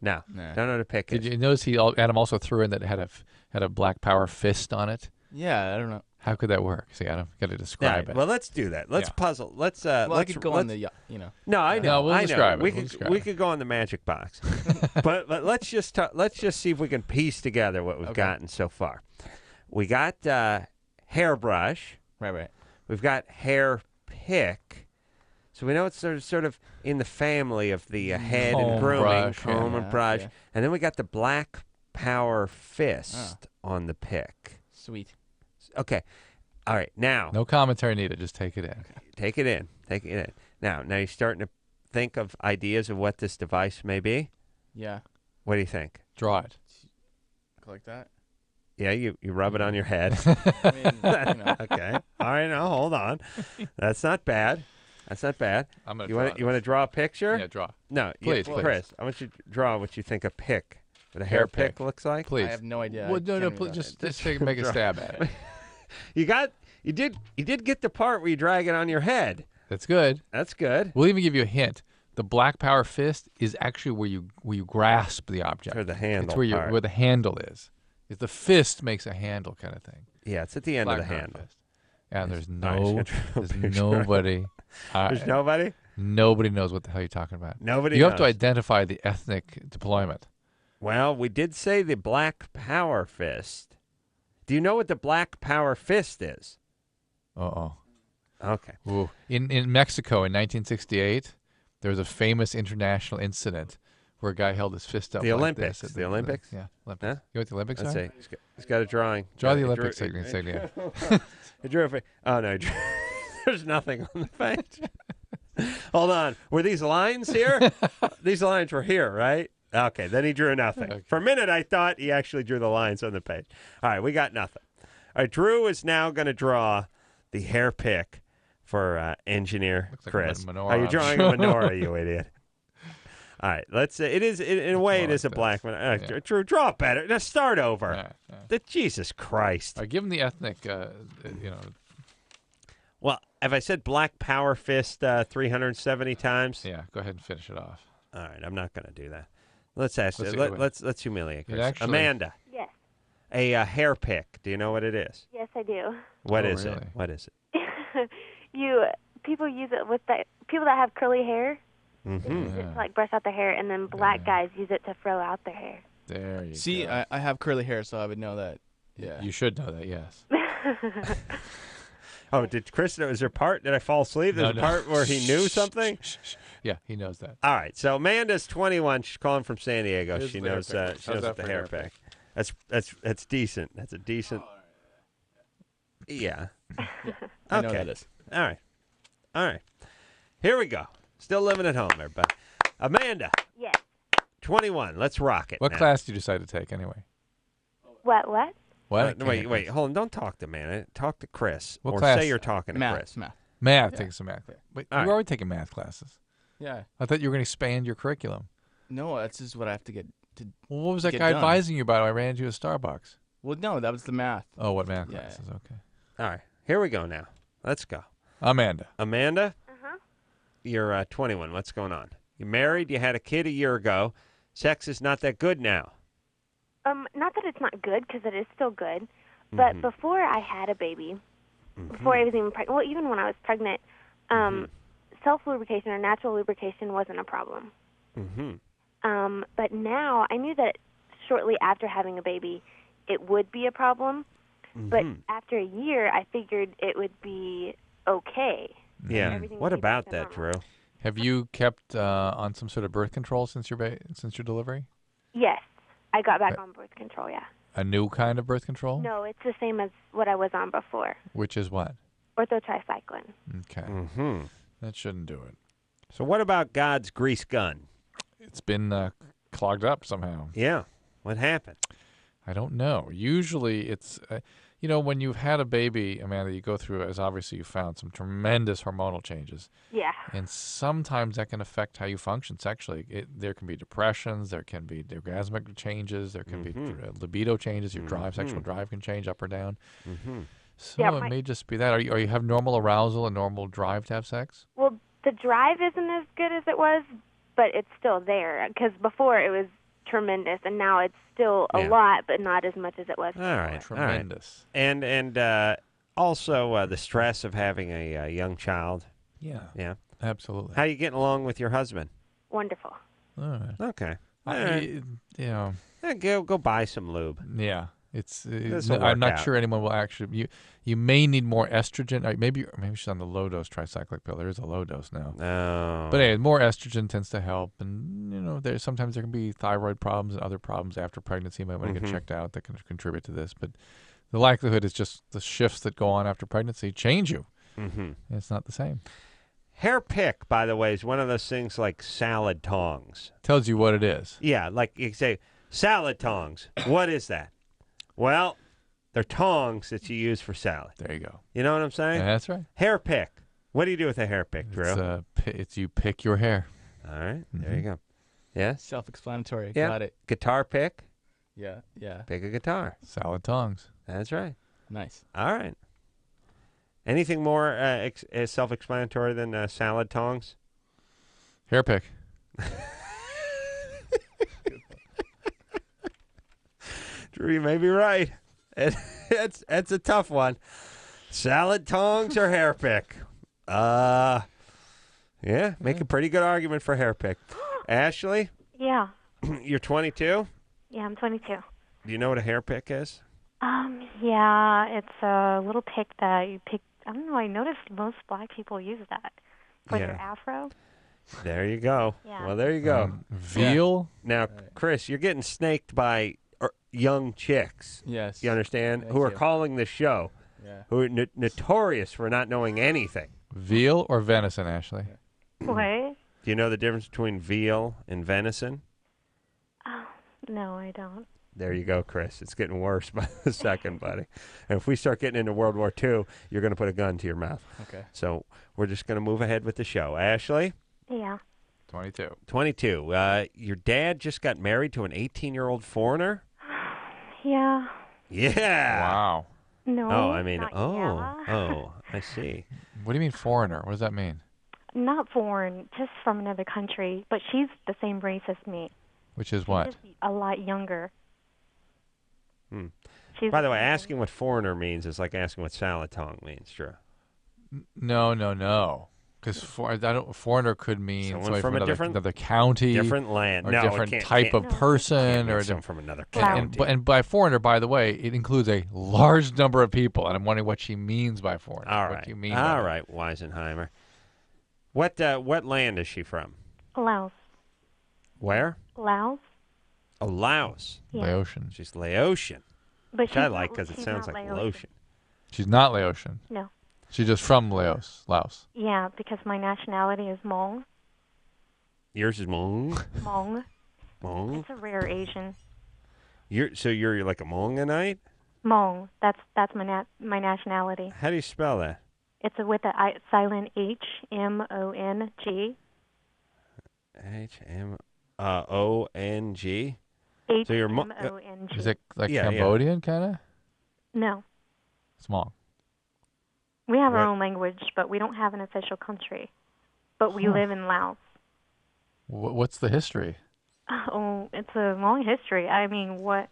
C: No, don't know what a pick is.
E: Did you notice Adam also threw in that it had a Black Power fist on it?
Q: Yeah, I don't know.
E: How could that work? See, Adam, got to describe it.
C: Well, let's do that. Let's puzzle. Let's.
Q: I could go on the.
C: No, I know.
E: No, we'll describe it.
C: We could go on the magic box, but let's just see if we can piece together what we've gotten so far. We got hairbrush.
Q: Right.
C: We've got hair pick. So we know it's sort of in the family of the head and grooming, comb and brush, and then we got the Black Power fist on the pick.
Q: Sweet.
C: Okay. All right. Now.
E: No commentary needed. Just take it in.
C: Take it in. Take it in. Now you're starting to think of ideas of what this device may be?
Q: Yeah.
C: What do you think?
E: Draw it.
Q: Like that?
C: Yeah, you rub it on your head.
Q: I mean,
C: Okay. All right, now hold on. That's not bad. That's not bad.
E: I'm gonna
C: you want to draw a picture?
E: Yeah, draw.
C: No,
E: please.
C: Chris, I want you to draw what you think a pick, what a hair pick looks like.
E: Please.
Q: I have no idea.
E: Well, no, please, just make a stab at it.
C: You did get the part where you drag it on your head.
E: That's good.
C: That's good.
E: We'll even give you a hint. The Black Power fist is actually where you grasp the object.
C: Or the handle.
E: It's where the handle is. If the fist makes a handle kind of thing.
C: Yeah, it's at the end of the handle.
E: Fist. And there's
C: nobody.
E: There's
C: nobody?
E: Nobody knows what the hell you're talking about.
C: Nobody
E: You
C: knows.
E: have to identify the ethnic deployment.
C: Well, we did say the Black Power fist. Do you know what the Black Power fist is?
E: Uh-oh.
C: Okay.
E: Ooh. In Mexico in 1968, there was a famous international incident where a guy held his fist up
C: The
E: like
C: Olympics.
E: this.
C: The Olympics?
E: Yeah, Olympics.
C: Huh?
E: You know what the Olympics
C: Let's
E: are?
C: see. He's got a drawing.
E: Draw the Olympics insignia.
C: He drew oh, no. There's nothing on the page. Hold on. Were these lines here? These lines were here, right? Okay, then he drew nothing.
E: Okay.
C: For a minute, I thought he actually drew the lines on the page. All right, we got nothing. All right, Drew is now going to draw the hair pick for engineer
E: Looks like
C: Chris.
E: a menorah.
C: Are you drawing a menorah, you idiot? All right, let's. It is in a way. It is a black menorah.
E: Yeah.
C: Drew, draw better. Now start over.
E: Yeah.
C: Jesus Christ.
E: All right, give him the ethnic.
C: Well, have I said Black Power fist 370 times?
E: Yeah. Go ahead and finish it off.
C: All right, I'm not going to do that. Let's ask.
E: Let's see,
C: Let's humiliate Chris.
E: actually-
C: Amanda,
O: Yes.
C: a hair pick. Do you know what it is?
O: Yes, I do.
C: What
E: Oh,
C: is
E: really?
C: it? What is it?
O: People use it with people that have curly hair.
C: Mm-hmm.
O: Use it to like brush out their hair, and then black guys use it to fro out their hair.
E: There you
Q: See,
E: go.
Q: I have curly hair, so I would know that. Yeah.
E: You should know that, yes.
C: Oh, did Chris know? Is there part? Did I fall asleep? There's
E: No.
C: a part where he knew something.
E: Yeah, he knows that.
C: All right. So Amanda's 21. She's calling from San Diego.
E: Here's
C: She
E: the hair
C: knows.
E: pick.
C: She
E: How's
C: knows
E: that
C: what the
E: for
C: hair
E: hair
C: pick.
E: pick?
C: That's decent. That's a decent. Yeah.
Q: I know
C: Okay.
Q: that is.
C: All right. All right. Here we go. Still living at home, everybody. Amanda,
O: Yes.
C: 21. Let's rock it.
E: What
C: now.
E: class did you decide to take anyway?
O: What?
E: What?
C: Wait. Hold on. Don't talk to Amanda. Talk to Chris.
E: What
C: or
E: class?
C: say you're talking to Chris.
Q: Math.
E: Math.
Q: Yeah.
E: Taking some math. Wait,
C: All
E: you
C: right.
E: were already taking math classes.
Q: Yeah.
E: I thought you were going to expand your curriculum.
Q: No, that's just what I have to get to.
E: Well, what was that
Q: Get
E: guy
Q: done.
E: advising you about when I ran into you at Starbucks?
Q: Well, no, that was the math.
E: Oh, what math
Q: Yeah.
E: classes? Okay.
C: All right, here we go now. Let's go.
E: Amanda.
C: Amanda,
O: Uh-huh.
C: you're 21. What's going on? You're married. You had a kid a year ago. Sex is not that good now.
O: Not that it's not good, because it is still good. But before I had a baby, before I was even pregnant, well, even when I was pregnant, self-lubrication or natural lubrication wasn't a problem. But now I knew that shortly after having a baby, it would be a problem. But after a year, I figured it would be okay.
C: Yeah.
O: Everything
C: What
O: would be back
C: about
O: to
C: that,
O: normal.
C: Drew?
E: Have you kept on some sort of birth control since your delivery?
O: Yes, I got back on birth control, yeah.
E: A new kind of birth control?
O: No, it's the same as what I was on before.
E: Which is what?
O: Orthotricycline.
E: Okay. That shouldn't do it.
C: So what about God's grease gun?
E: It's been clogged up somehow.
C: Yeah. What happened?
E: I don't know. Usually it's, when you've had a baby, Amanda, you go through, as obviously you found, some tremendous hormonal changes.
O: Yeah.
E: And sometimes that can affect how you function sexually. There can be depressions, there can be orgasmic changes, there can be libido changes, your sexual drive can change up or down. So
O: Yeah,
E: it may just be that. Are you have normal arousal and normal drive to have sex?
O: Well, the drive isn't as good as it was, but it's still there. Because before it was tremendous, and now it's still a lot, but not as much as it was before.
C: All right.
E: Tremendous.
C: All right. And also the stress of having a young child.
E: Yeah.
C: Yeah.
E: Absolutely.
C: How you getting along with your husband?
O: Wonderful.
E: All right.
C: Okay. Go buy some lube.
E: Yeah.
C: This'll
E: I'm
C: work
E: not
C: out.
E: sure anyone will actually. You may need more estrogen. Maybe she's on the low dose tricyclic pill. There is a low dose now.
C: Oh.
E: But anyway, more estrogen tends to help, and sometimes there can be thyroid problems and other problems after pregnancy. You might want to get checked out that can contribute to this. But the likelihood is just the shifts that go on after pregnancy change you. It's not the same.
C: Hair pick, by the way, is one of those things like salad tongs.
E: Tells you what it is.
C: Yeah, like you say, salad tongs. What is that? Well, they're tongs that you use for salad.
E: There you go.
C: You know what I'm saying?
E: Yeah, that's right.
C: Hair pick. What do you do with a hair pick, Drew?
E: It's you pick your hair.
C: All right, there you go. Yes?
Q: Self-explanatory.
C: Yeah.
Q: Got it.
C: Guitar pick.
Q: Yeah.
C: Pick a guitar.
E: Salad tongs.
C: That's right.
Q: Nice.
C: All right. Anything more self-explanatory than salad tongs?
E: Hair pick.
C: Drew, you may be right. It's a tough one. Salad tongs or hair pick? Yeah, make a pretty good argument for hair pick. Ashley,
R: Yeah.
C: you're 22.
R: Yeah, I'm 22.
C: Do you know what a hair pick is?
R: Yeah, it's a little pick that you pick. I don't know. I noticed most black people use that for their afro.
C: There you go.
R: Yeah.
C: Well, there you go.
E: Veal.
C: Now, Chris, you're getting snaked by young chicks.
Q: Yes.
C: You understand?
Q: Thank
C: who are
Q: you.
C: calling the show.
Q: Yeah.
C: Who are notorious for not knowing anything.
E: Veal or venison, Ashley?
R: What?
C: Do you know the difference between veal and venison?
R: Oh, no, I don't.
C: There you go, Chris. It's getting worse by the second, buddy. And if we start getting into World War II, you're going to put a gun to your mouth.
Q: Okay.
C: So we're just going to move ahead with the show. Ashley?
R: Yeah.
E: 22.
C: 22. Your dad just got married to an 18-year-old foreigner?
R: Yeah.
C: Yeah.
E: Wow.
R: No.
C: Oh, I mean,
R: not
C: I see.
E: What do you mean foreigner? What does that mean?
R: Not foreign, just from another country. But she's the same race as me.
E: Which is what?
R: She's just a lot younger. She's
C: By the way, asking what foreigner means is like asking what salad tong means, Drew.
E: No. Because foreigner could mean
C: Someone
E: somebody
C: from a
E: another county,
C: different land,
E: or
C: no,
E: different
C: it
E: type of person, or
C: someone from another
E: and,
C: county.
E: and by foreigner, by the way, it includes a large number of people, and I'm wondering what she means by foreigner.
C: All
E: What
C: right,
E: do you mean?
C: all right, Weisenheimer. What land is she from?
R: Laos.
C: Where?
R: Laos.
C: Oh, Laos.
R: Yeah.
E: Laotian.
C: She's Laotian.
R: But
C: Which I
R: she's
C: like
R: not-
C: because it
R: she's
C: sounds
R: not
C: like
R: Laotian.
C: Laotian.
E: She's not Laotian.
R: No.
E: She's just from Laos.
R: Yeah, because my nationality is Hmong.
C: Yours is Hmong.
R: Hmong.
C: Hmong.
R: It's a rare Asian.
C: You're like a Hmonganite?
R: Hmong. That's my nationality.
C: How do you spell that?
R: It's with a silent H, M-O-N-G.
C: H-M-O-N-G.
R: H
C: So your
R: M O N G.
E: Is it like
C: Yeah,
E: Cambodian kind of?
R: No.
E: Small.
R: We have our
C: What?
R: own language, but we don't have an official country. But we live in Laos.
E: What's the history?
R: Oh, it's a long history. I mean, what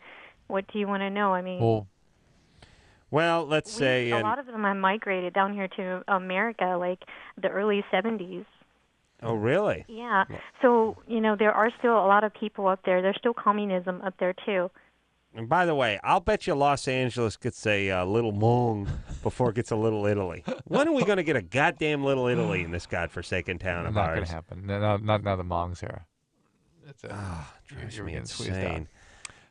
R: do you want to know? I mean,
C: Well, let's say
R: a lot of them have migrated down here to America, like the early 70s.
C: Oh, really?
R: Yeah. So, there are still a lot of people up there. There's still communism up there, too.
C: And by the way, I'll bet you Los Angeles gets a little Hmong before it gets a little Italy. When are we going to get a goddamn little Italy in this godforsaken town of
E: Not
C: ours?
E: going to happen. No, not now the Hmongs here.
C: Drives
E: You're
C: me
E: getting squeezed
C: insane.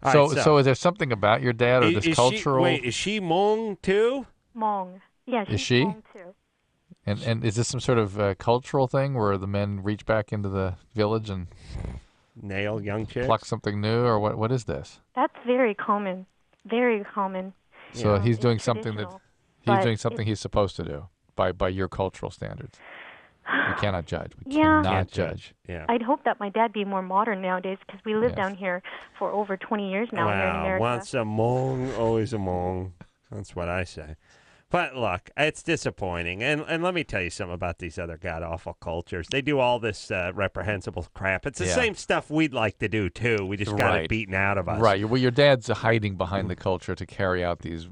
E: out.
C: All
E: So,
C: right,
E: so is there something about your dad or this cultural?
C: Is she Hmong too?
R: Hmong. Yeah, she's
E: Is she?
R: Hmong, too.
E: And is this some sort of cultural thing where the men reach back into the village and
C: nail young chicks,
E: pluck something new, or what is this?
R: That's very common. Very common.
E: So he's
R: It's
E: doing something that
R: traditional,
E: he's
R: but
E: doing something he's supposed to do by your cultural standards. We cannot judge. We
R: Yeah.
E: cannot judge.
C: Yeah.
R: I'd hope that my dad be more modern nowadays because we live
E: Yes.
R: down here for over 20 years now here in
C: Wow,
R: America.
C: once a Hmong, always a Hmong. That's what I say. But look, it's disappointing. And let me tell you something about these other god-awful cultures. They do all this reprehensible crap. It's the same stuff we'd like to do, too. We just got it beaten out of us.
E: Right. Well, your dad's hiding behind the culture to carry out these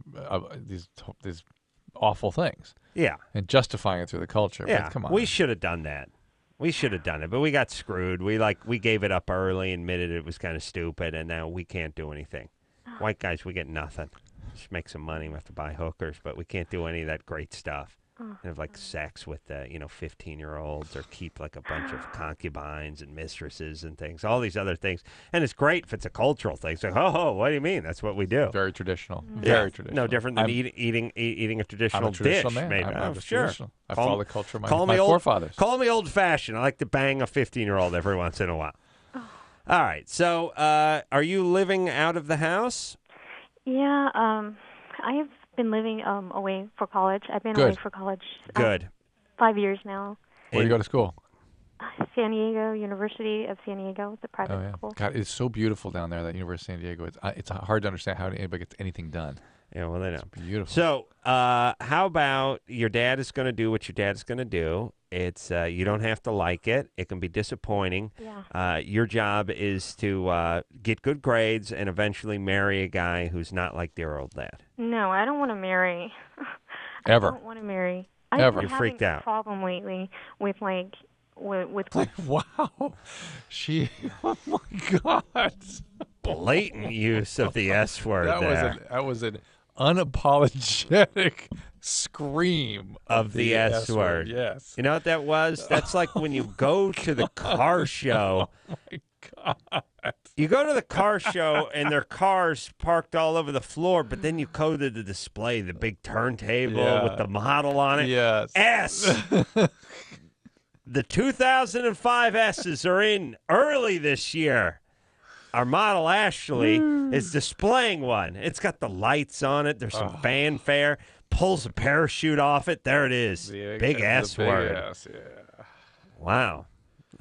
E: awful things.
C: Yeah.
E: And justifying it through the culture.
C: Yeah,
E: But come on.
C: we should have done that. We should have done it, but we got screwed. We gave it up early, admitted it was kind of stupid, and now we can't do anything. White guys, we get nothing. Just make some money. We have to buy hookers, but we can't do any of that great stuff. Have like sex with 15-year-olds or keep like a bunch of concubines and mistresses and things. All these other things, and it's great if it's a cultural thing. It's like, oh, what do you mean? That's what we do.
E: Very traditional.
C: Yeah,
E: Very traditional.
C: no different than
E: I'm-
C: eating a traditional,
E: I'm a traditional
C: dish.
E: man.
C: Made.
E: I'm
C: Oh,
E: a
C: sure.
E: traditional. I follow the culture of my
C: me
E: forefathers.
C: Call me old-fashioned. I like to bang a 15-year-old every once in a while. All right. So, are you living out of the house?
R: Yeah, I've been living away for college. I've been
E: Good.
R: away for college.
C: Good.
R: 5 years now.
E: Where do you go to school?
R: San Diego, University of San Diego, the private
E: Oh, yeah.
R: school.
E: God, it's so beautiful down there, that University of San Diego. It's hard to understand how anybody gets anything done.
C: Yeah, well, they know.
E: It's beautiful.
C: So, how about your dad is going to do what your dad's going to do? It's you don't have to like it. It can be disappointing.
R: Yeah.
C: Your job is to get good grades and eventually marry a guy who's not like their old dad.
R: No, I don't want to marry.
E: Ever.
R: I don't want to marry.
E: Ever.
R: I've been
C: You're freaked
R: having
C: out.
R: a problem lately with with
E: Wow. Oh my God.
C: Blatant use of the S word
E: That was an unapologetic scream
C: of the S word.
E: Yes.
C: You know what that was? That's like when you go to the car show.
E: Oh my God.
C: You go to the car show and there are cars parked all over the floor, but then you go to the display, the big turntable with the model on it.
E: Yes.
C: S. The 2005 S's are in early this year. Our model, Ashley, is displaying one. It's got the lights on it. There's some fanfare. Pulls a parachute off it. There it is. Big S word.
E: S, yeah.
C: Wow.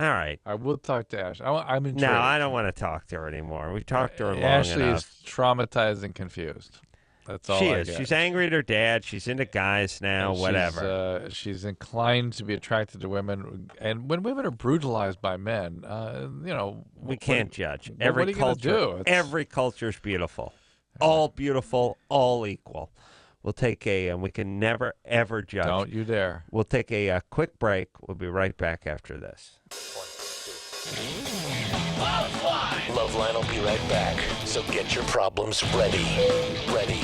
C: All right.
E: I will talk to Ash. I'm intrigued.
C: No, I don't want to talk to her anymore. We've talked to her long
E: Ashley
C: enough.
E: is traumatized and confused. That's all
C: She
E: I
C: is.
E: get.
C: She's angry at her dad. She's into guys now,
E: And
C: whatever.
E: She's inclined to be attracted to women, and when women are brutalized by men,
C: We can't judge.
E: what
C: Every
E: are you gonna
C: culture,
E: do? It's-
C: every culture is beautiful. All beautiful, all equal. We'll take and we can never, ever judge.
E: Don't you dare.
C: We'll take a quick break. We'll be right back after this.
B: LoveLine will be right back. So get your problems ready. Ready.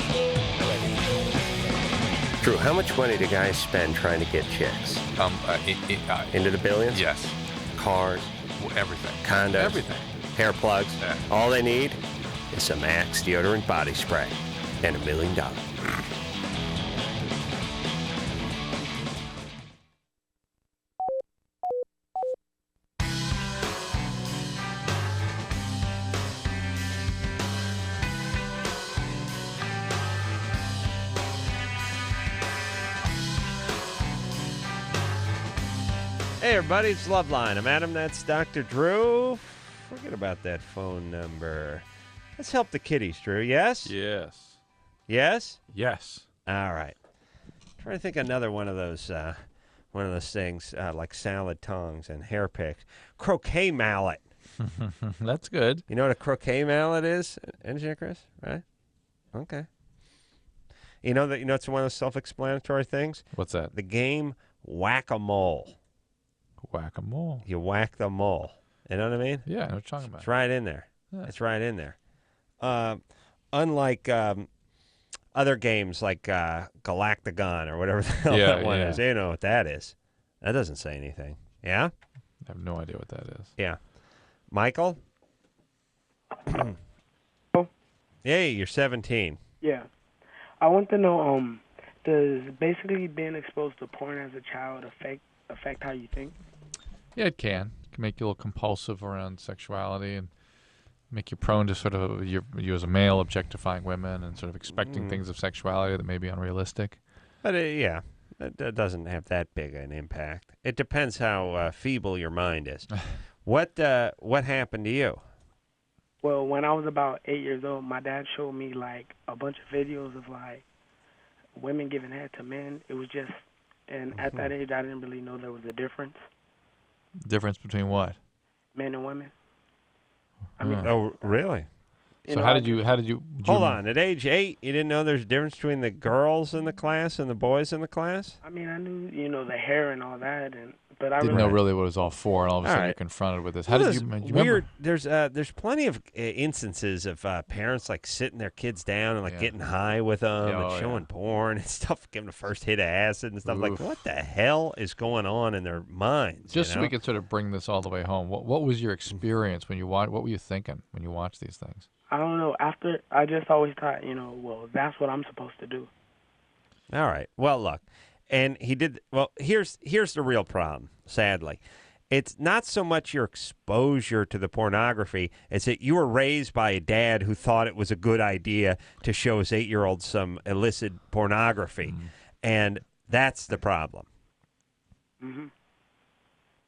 C: Drew, how much money do guys spend trying to get chicks? Into the billions?
E: Yes.
C: Cars,
E: Everything.
C: condos,
E: Everything.
C: hair plugs.
E: Yeah.
C: All they need is some Axe deodorant body spray and $1 million. Hey, everybody, it's LoveLine. I'm Adam. That's Dr. Drew. Forget about that phone number. Let's help the kiddies, Drew. Yes?
E: Yes.
C: Yes?
E: Yes.
C: All right. Trying to think of another one of those things like salad tongs and hair picks. Croquet mallet.
E: That's good.
C: You know what a croquet mallet is, Engineer Chris? Right? Okay. You know it's one of those self-explanatory things?
E: What's that?
C: The game Whack-A-Mole.
E: Whack-A-Mole.
C: You whack the mole. You know what I mean?
E: Yeah, I know what you're talking about.
C: It's right in there.
E: Yeah.
C: It's right in there. Unlike other games like Galactagon or whatever the hell that one is. You know what that is. That doesn't say anything. Yeah?
E: I have no idea what that is.
C: Yeah. Michael? Hey, you're 17.
S: Yeah. I want to know, does basically being exposed to porn as a child affect how you think?
E: Yeah, it can. It can make you a little compulsive around sexuality and make you prone to sort of, you as a male, objectifying women and sort of expecting things of sexuality that may be unrealistic.
C: But, yeah, it doesn't have that big an impact. It depends how feeble your mind is. What happened to you?
S: Well, when I was about 8 years old, my dad showed me, like, a bunch of videos of, like, women giving head to men. It was just, and at that age, I didn't really know there was a difference.
E: Difference between what?
S: Men and women. I
C: mean, oh, really?
E: So how did you
C: Hold on. At age 8, you didn't know there's a difference between the girls in the class and the boys in the class?
S: I mean, I knew, the hair and all that, but I
E: didn't know really what it was all for, and all of a sudden you're confronted with this. How did you remember?
C: There's plenty of instances of parents like sitting their kids down and like getting high with them and showing porn and stuff, giving the first hit of acid and stuff. Like, what the hell is going on in their minds?
E: Just so we could sort of bring this all the way home. What was your experience when you watched? What were you thinking when you watched these things?
S: I don't know. After, I just always thought, well, that's what I'm supposed to do.
C: All right. Well, look, and he did. Well, here's the real problem. Sadly, it's not so much your exposure to the pornography; it's that you were raised by a dad who thought it was a good idea to show his 8-year-old some illicit pornography, and that's the problem.
S: Mm-hmm.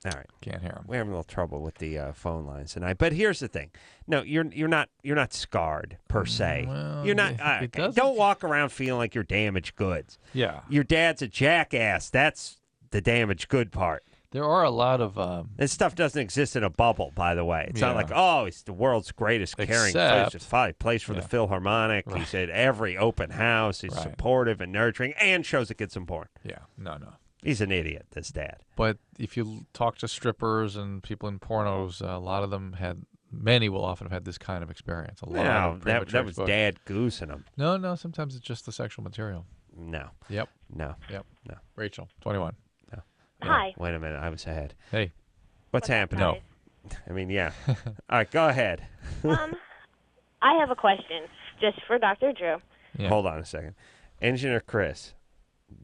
C: All right,
E: can't hear him.
C: We're having a little trouble with the phone lines tonight. But here's the thing: no, you're not scarred per se.
E: Well,
C: you're not. Don't walk around feeling like you're damaged goods.
E: Yeah,
C: your dad's a jackass. That's the damaged good part.
E: There are a lot of
C: this stuff doesn't exist in a bubble. By the way, it's not like he's the world's greatest caring place for the Philharmonic. Right. He's at every open house. He's supportive and nurturing, and shows the kids some porn.
E: Yeah, no.
C: He's an idiot, this dad.
E: But if you talk to strippers and people in pornos, a lot of them many will often have had this kind of experience. A lot of
C: that was dad goosing them.
E: No, sometimes it's just the sexual material.
C: No.
E: Yep.
C: No.
E: Yep.
C: No.
E: Rachel, 21.
C: No.
O: Hi.
C: Wait a minute, I was ahead.
E: Hey.
C: What's happening? No. I mean, yeah. All right, go ahead.
O: I have a question just for Dr. Drew.
C: Yeah. Hold on a second. Engineer Chris.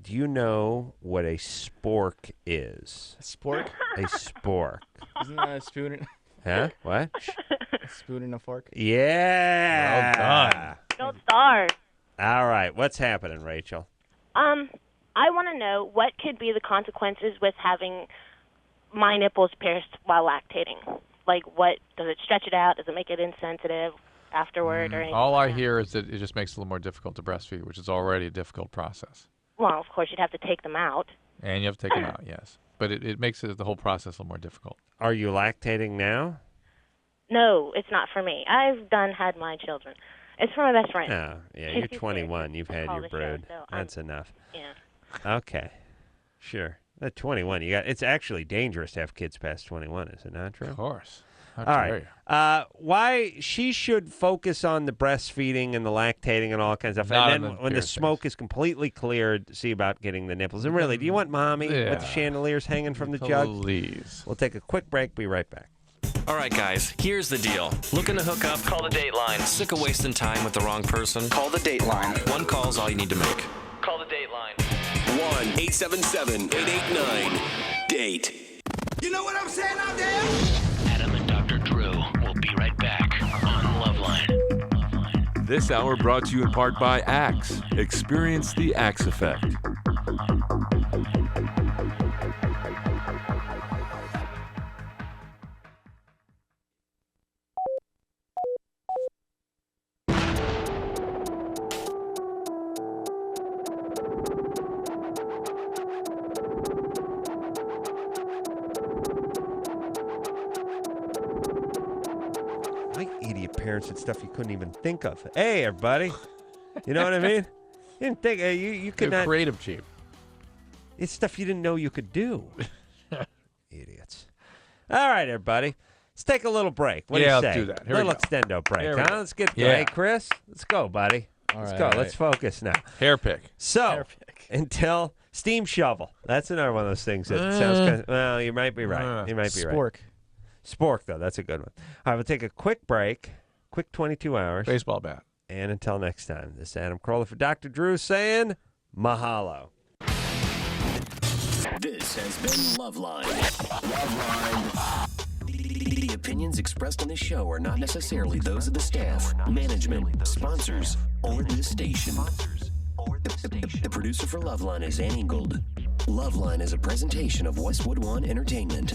C: Do you know what a spork is?
Q: A spork?
C: A spork.
Q: Isn't that a spoon?
C: Huh? What?
Q: A spoon and a fork?
C: Yeah.
E: Well done.
O: Gold star.
C: All right. What's happening, Rachel?
O: I want to know what could be the consequences with having my nipples pierced while lactating. Like, what does it stretch it out? Does it make it insensitive afterward or anything?
E: All I hear is that it just makes it a little more difficult to breastfeed, which is already a difficult process.
O: Well, of course, you'd have to take them out.
E: And you have to take them out, yes. But it makes the whole process a little more difficult.
C: Are you lactating now?
O: No, it's not for me. I've had my children. It's for my best friend.
C: Oh, yeah, you're 21. You've had your brood. That's enough.
O: Yeah.
C: Okay. Sure. At 21, it's actually dangerous to have kids past 21, is it not true?
E: Of course.
C: All right. Why she should focus on the breastfeeding and the lactating and all kinds of stuff. And then when the smoke is completely cleared, see about getting the nipples. And really, do you want mommy with the chandeliers hanging from the jug?
E: Please.
C: We'll take a quick break. Be right back.
L: All right, guys, here's the deal. Looking to hook up? Call the Dateline. Sick of wasting time with the wrong person? Call the Dateline. One call's all you need to make. Call the Dateline.
B: 1-877-889-DATE.
T: You know what I'm saying out there?
B: Adam and Dr. Drew will be right back on LoveLine.
N: This hour brought to you in part by Axe. Experience the Axe effect.
C: My idiot parents did stuff you couldn't even think of. Hey, everybody. You know what I mean? You didn't think you could not.
E: Creative cheap.
C: It's stuff you didn't know you could do. Idiots. All right, everybody. Let's take a little break. What do you say?
E: Let's do that. Here we
C: little
E: go.
C: extendo break,
E: Here we
C: huh?
E: go.
C: Let's get
E: Yeah.
C: Hey, Chris. Let's go, buddy. Let's go. Let's focus now.
E: Hair pick.
C: So, until steam shovel. That's another one of those things that sounds kind of, well, you might be right. You might be right.
Q: Spork.
C: Spork, though. That's a good one. All right, we'll take a quick break. Quick 22 hours.
E: Baseball bat.
C: And until next time, this is Adam Carolla for Dr. Drew saying mahalo.
B: This has been LoveLine. LoveLine. The opinions expressed on this show are not necessarily those of the staff, management, sponsors, or the station. The producer for LoveLine is Annie Gold. LoveLine is a presentation of Westwood One Entertainment.